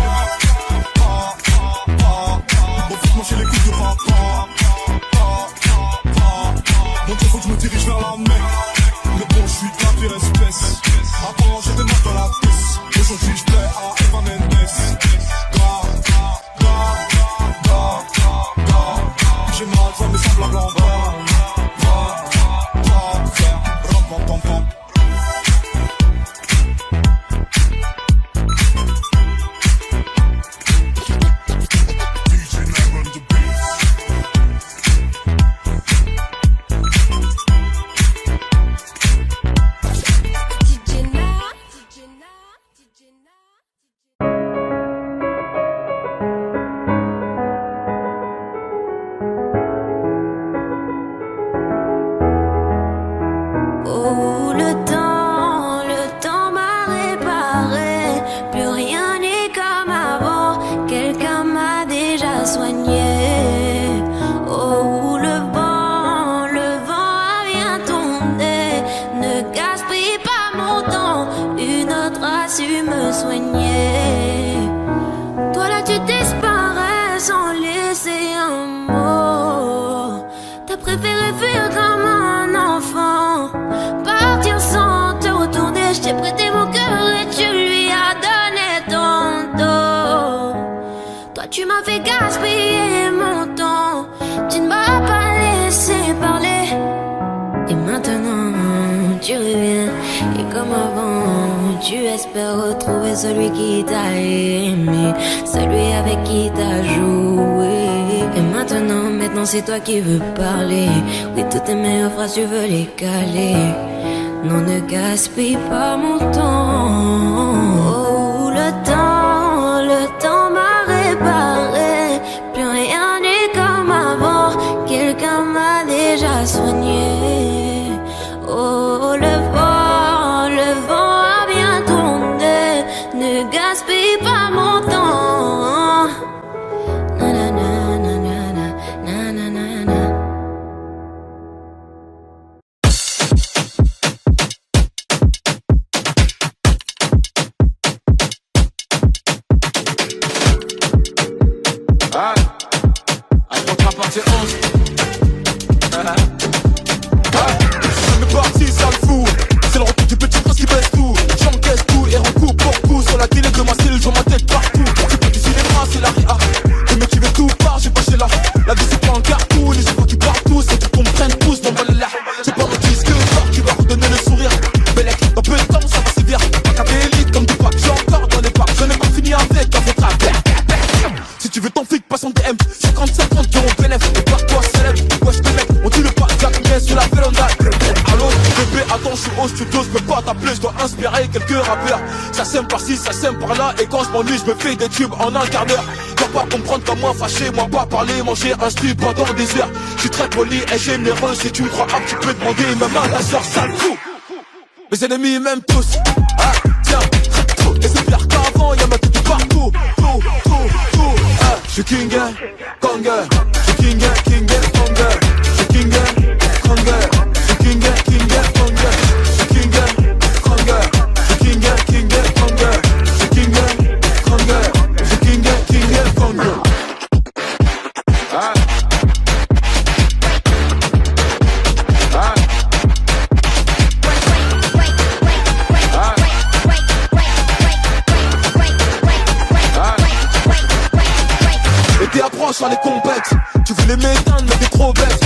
Profite-moi chez les couilles de papa. Donc il faut que je me dirige vers la mer. Mais bon, je suis de la pire espèce. Avant j'étais mort dans la piste. Aujourd'hui je plais à Eva Mendes. J'ai mal, ça me semble en bas. Faire ram pam pam. Tu m'as fait gaspiller mon temps. Tu ne m'as pas laissé parler. Et maintenant tu reviens. Et comme avant, tu espères retrouver celui qui t'a aimé, celui avec qui t'as joué. Et maintenant c'est toi qui veux parler. Oui, toutes tes meilleures phrases tu veux les caler. Non, ne gaspille pas mon temps. Oh, le temps m'a réparé. Plus rien n'est comme avant. Quelqu'un m'a déjà soigné. Oh, le vent a bien tourné. Ne gaspille pas mon temps. Na na na na na na na na na. partie 11. On est parti, ça le fou. C'est le retour du petit prince qui baisse tout. J'encaisse tout et recoupe pour coup. Sur la télé de ma style, je ma tête partout. C'est pas du cinéma, c'est la ria. Les mecs qui veulent tout part, j'ai pas chez là. La vie c'est pas un cartoon, les gens qui partent tous. C'est qu'ils comprennent tous, dans le là. C'est pas mon disque fort qui va redonner le sourire. Belle équipe, dans peu de temps, ça va sévir. Pas qu'à l'élite comme du pack, j'ai encore dans les packs. Je n'ai pas fini avec un votre appel. Si tu veux ton flic, passe en DM. 50-50 euros bénéf, et pas toi célèbre. Wesh les mecs, on dit le pas, Jack mais sur la véranda. Allô, bébé, attends, je suis au studio, je peux pas t'appeler, je dois inspirer quelques rappeurs. Ça sème par-ci, ça sème par-là, et quand je m'ennuie, je me fais des tubes en un quart d'heure. Dois pas comprendre comme moi fâché, moi pas parler, manger un style pendant des heures. Je suis très poli et généreux, si tu me crois up, tu peux demander même à ta soeur, sale fou. Mes ennemis m'aiment tous, ah tiens, et c'est pire qu'avant, y'a ma tête partout, tout, je suis king, Kong, je suis king, Kong, je suis king, Kong, je suis king, Kong, je suis king, Kong, je suis king, Kong, je suis king, Kong, je suis king, Kong. T'es approche sur les compètes. Tu voulais m'éteindre mais t'es trop bête.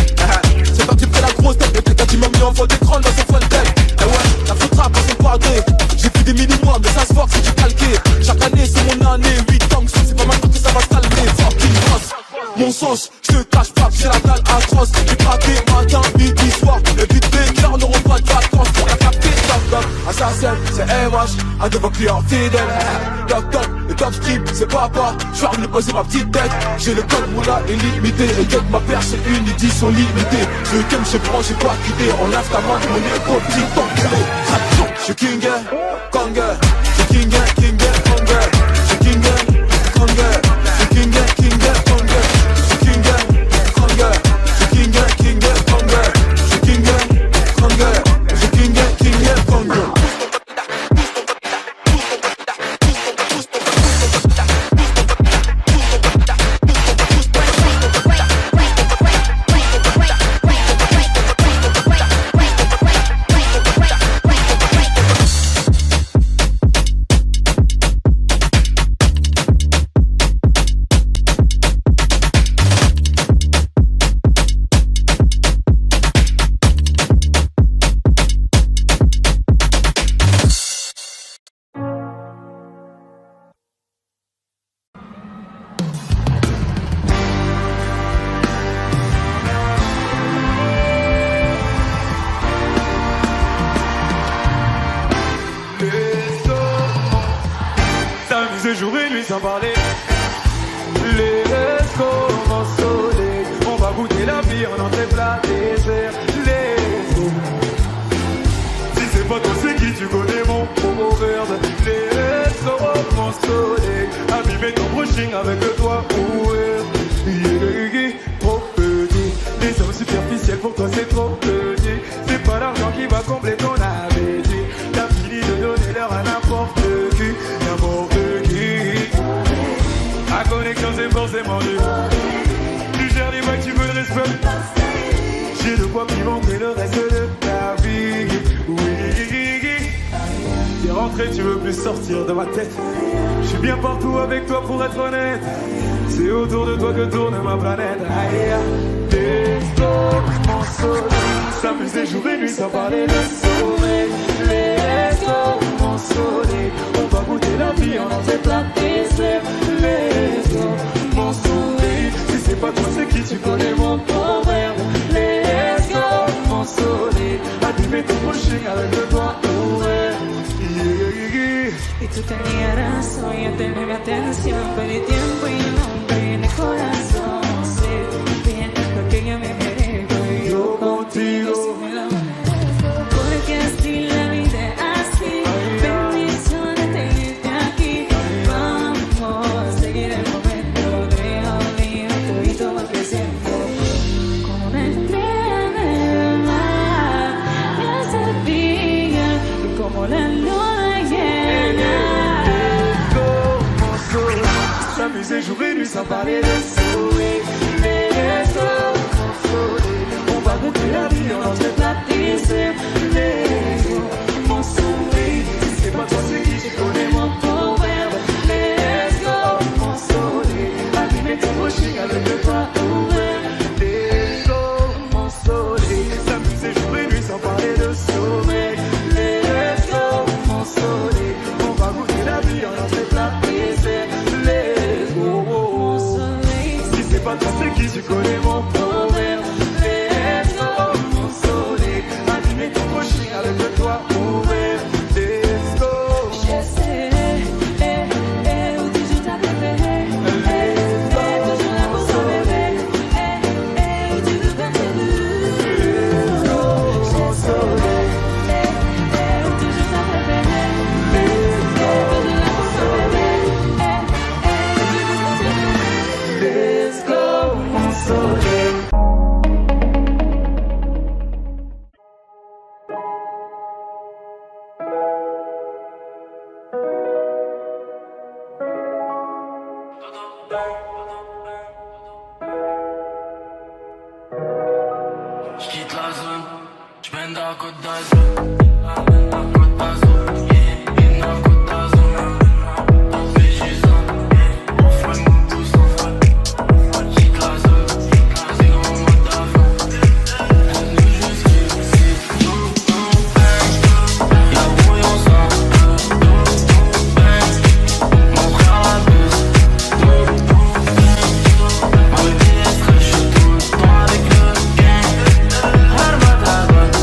C'est pas que j'ai pris la grosse tête, mais quelqu'un qui m'a mis en fond d'écran dans son fond de tête. Eh ouais, la faute rap à son padré. J'ai fait des mini-mois mais ça se voit que c'est du calqué. Chaque année c'est mon année, 8 ans que c'est pas maintenant que ça va se calmer. Fucking boss, mon sauce, j'te cache pas que j'ai la dalle atroce. J'ai craqué matin, midi, soir. Le beat baker n'auront pas de vacances pour la capter. Toc toc, assassin, c'est MH, un de vos clients fidèles. Toc toc, et top strip, c'est papa. J'suis venu poser ma petite tête. J'ai le code moula illimité. Et que ma paire c'est une édition limitée. Le game je prends, j'ai pas quitté. On lave ta main de mon épaule, petit enculé. J'suis king, Kanga. J'suis king, Kanga. J'suis king, Kanga. J'suis king, Kanga. J'suis king, Kanga. J'suis king, Kanga. J'suis king, Kanga. J'suis king, Kanga. Jour et nuit sans parler. Les commencent soleil. On va goûter la vie en entrée plat désert. Les si c'est pas toi c'est qui tu connais mon promo verde. Les commencent soleil. Abîmer ton brushing avec le toit ouvert. Trop petit. Les hommes superficiels pour toi c'est trop petit. C'est pas l'argent qui va combler ton appétit. T'as fini de donner l'heure à n'importe qui. La connexion c'est forcément dur. Tu gères les vagues, tu veux le respect. J'ai de quoi pimenter le reste de ta vie. Oui, t'es rentré, tu veux plus sortir de ma tête. Je suis bien partout avec toi pour être honnête. C'est autour de toi que tourne ma planète. Aïe, mon soleil. S'amuser jour et nuit sans parler de sommeil. Mon soleil. On va goûter la vie en entrée plat dessert. Mon soleil. Si c'est pas toi c'est qui tu connais mon proverbe. Mon soleil. Abîmer ton brushing avec le doigt ouvert. Y tú tenías razón, ya tenés mi atención. Perdí tiempo y no perdí el corazón. Sé bien lo que yo me merezco. Y yo contigo me lo merezco. Porque así la vida es así. Bendiciones tenerte aquí. Vamos a seguir el momento. Deja mío, todito va creciendo. Como una estrella del mar. Ya sabía que como la luna llena. S'amuser jour et nuit sans parler de sourire. Mon soleil. On va goûter la vie en entrée plat dessert. Mon soleil. Si c'est pas toi c'est qui tu connais mon proverbe. Mon soleil. Abîmer ton brushing avec le toit ouvert. Mon soleil. S'amuser jour et nuit sans parler de sommeil. Mon soleil. On va goûter la vie en entrée plat dessert. C'est pas toi c'est qui tu connais mon proverbe. Mon soleil. Abîmer ton brushing avec le toit ouvert. Let's go. Je sais où tu joues ta préférée. Toujours là pour toi bébé. Où tu veux comme tu veux. Je sais où tu joues ta préférée. Toujours là pour toi bébé. Let's go, mon soleil. J'quitte la zone, j'mène dans la côte d'Azur. Côte d'Azur, yeah, dans la côte d'Azur. Dans Béjizan, on fait mon pouce, on fait. J'quitte la zone, c'est en mode d'avion. On est jusqu'ici, y'a brouillon ça. Mon frère abuse. Ma baby est fraîche, j'suis tout le temps avec le gang. Arma ta bonne,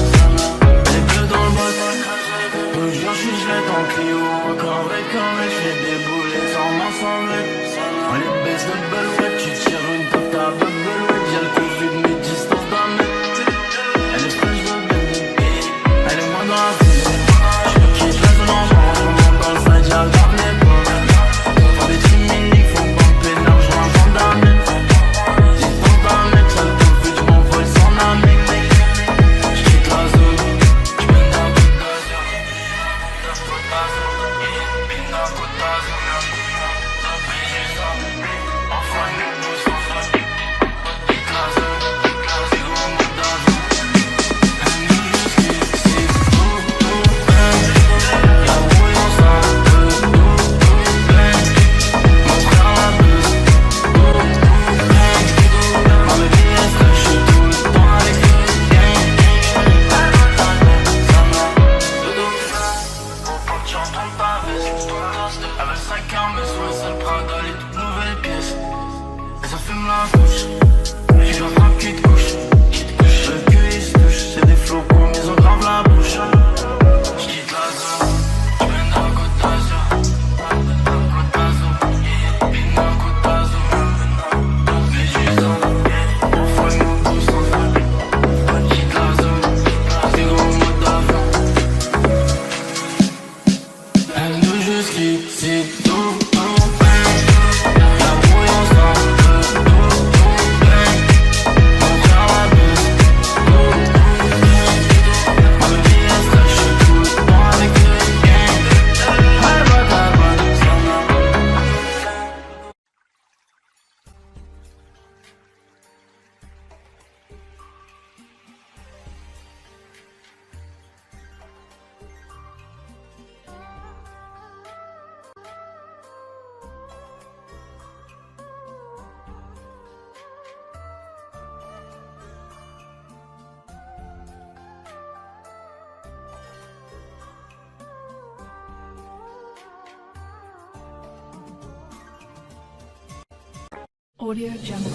de belle, ouais, tu tires une tarte à belle, ouais, j'ai le Covid, mes distances d'un mètre. Elle est fraîche de belle, elle est moins dans la vie. Je quitte la zone en bas, je monte dans le side, j'arrive les pas. Pour des chimiques, faut bumper, l'argent avant d'amener. Distance d'un mètre, j'ai le Covid, je m'envole sans ami. Je quitte la zone, je mène d'un coup d'azur. Pina Cotazo, enfin une douce, enfin quitte la zone, c'est gros en mode avion. Un milieu ski, c'est tout, y'a brouillon ça, tout, mon frère la buse, ma baby est fraîche, je suis tout le temps avec le gang. Ça m'a dodo, faut pas que tu entendes ta veste. Avec 5 armes, mais sur le seul Prada, les toutes nouvelles pièces. Et ça fume la couche, j'ai la frappe qui te couche. Le cul il se touche, c'est des flocons, mais ils ont grave la bouche. J'quitte la zone, j'mène dans Côte d'Azur. Côte d'Azur, Pina Cotazo. Médusa, on fait nous tous ensemble. Quitte la zone, c'est gros en mode avion. Elle nous jusqu'ici, tout, y'a brouillon ça, tout, mon frère la buse, ma baby est fraîche, je suis tout le temps avec le gang. Elle va t'abattre, ça m'a. Audio Jungle.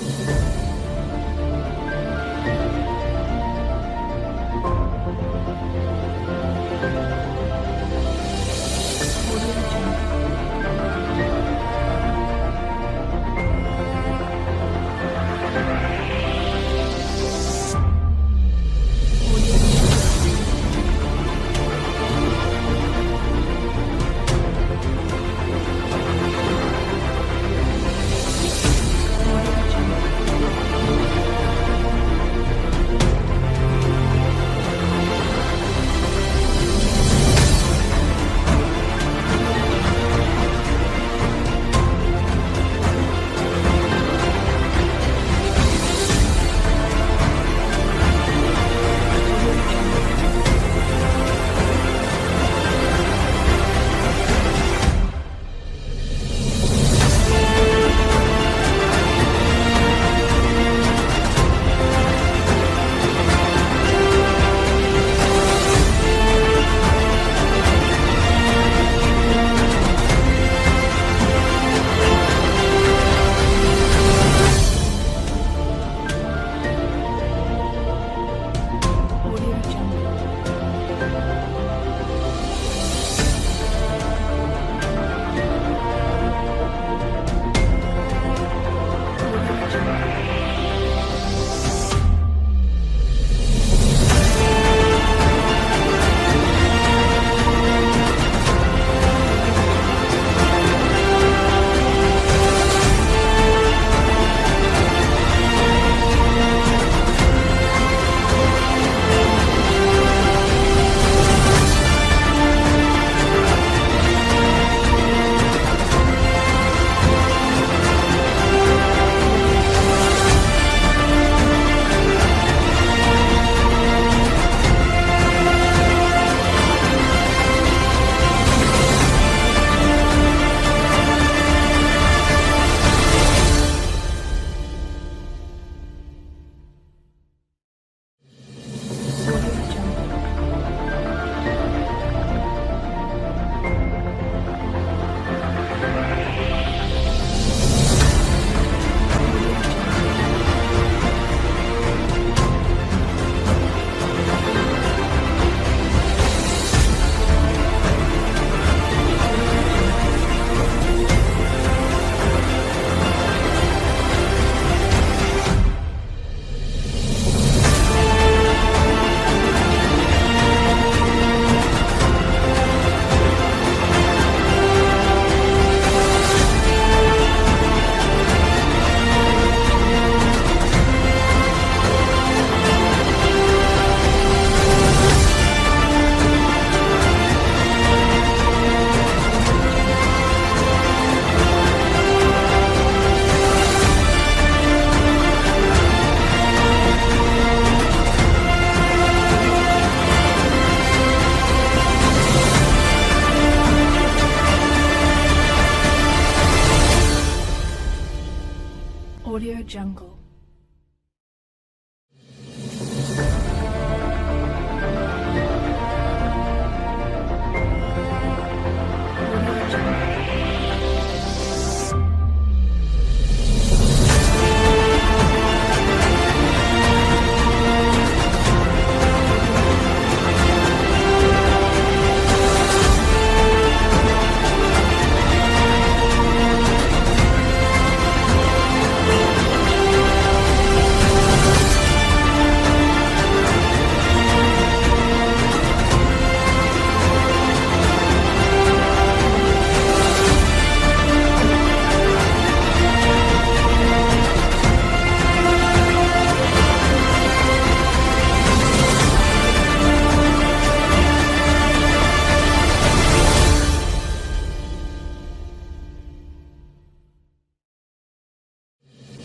Audio Jungle.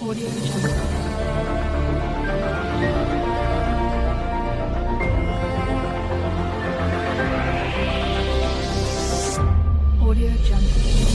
Audio Jungle. Audio Jungle.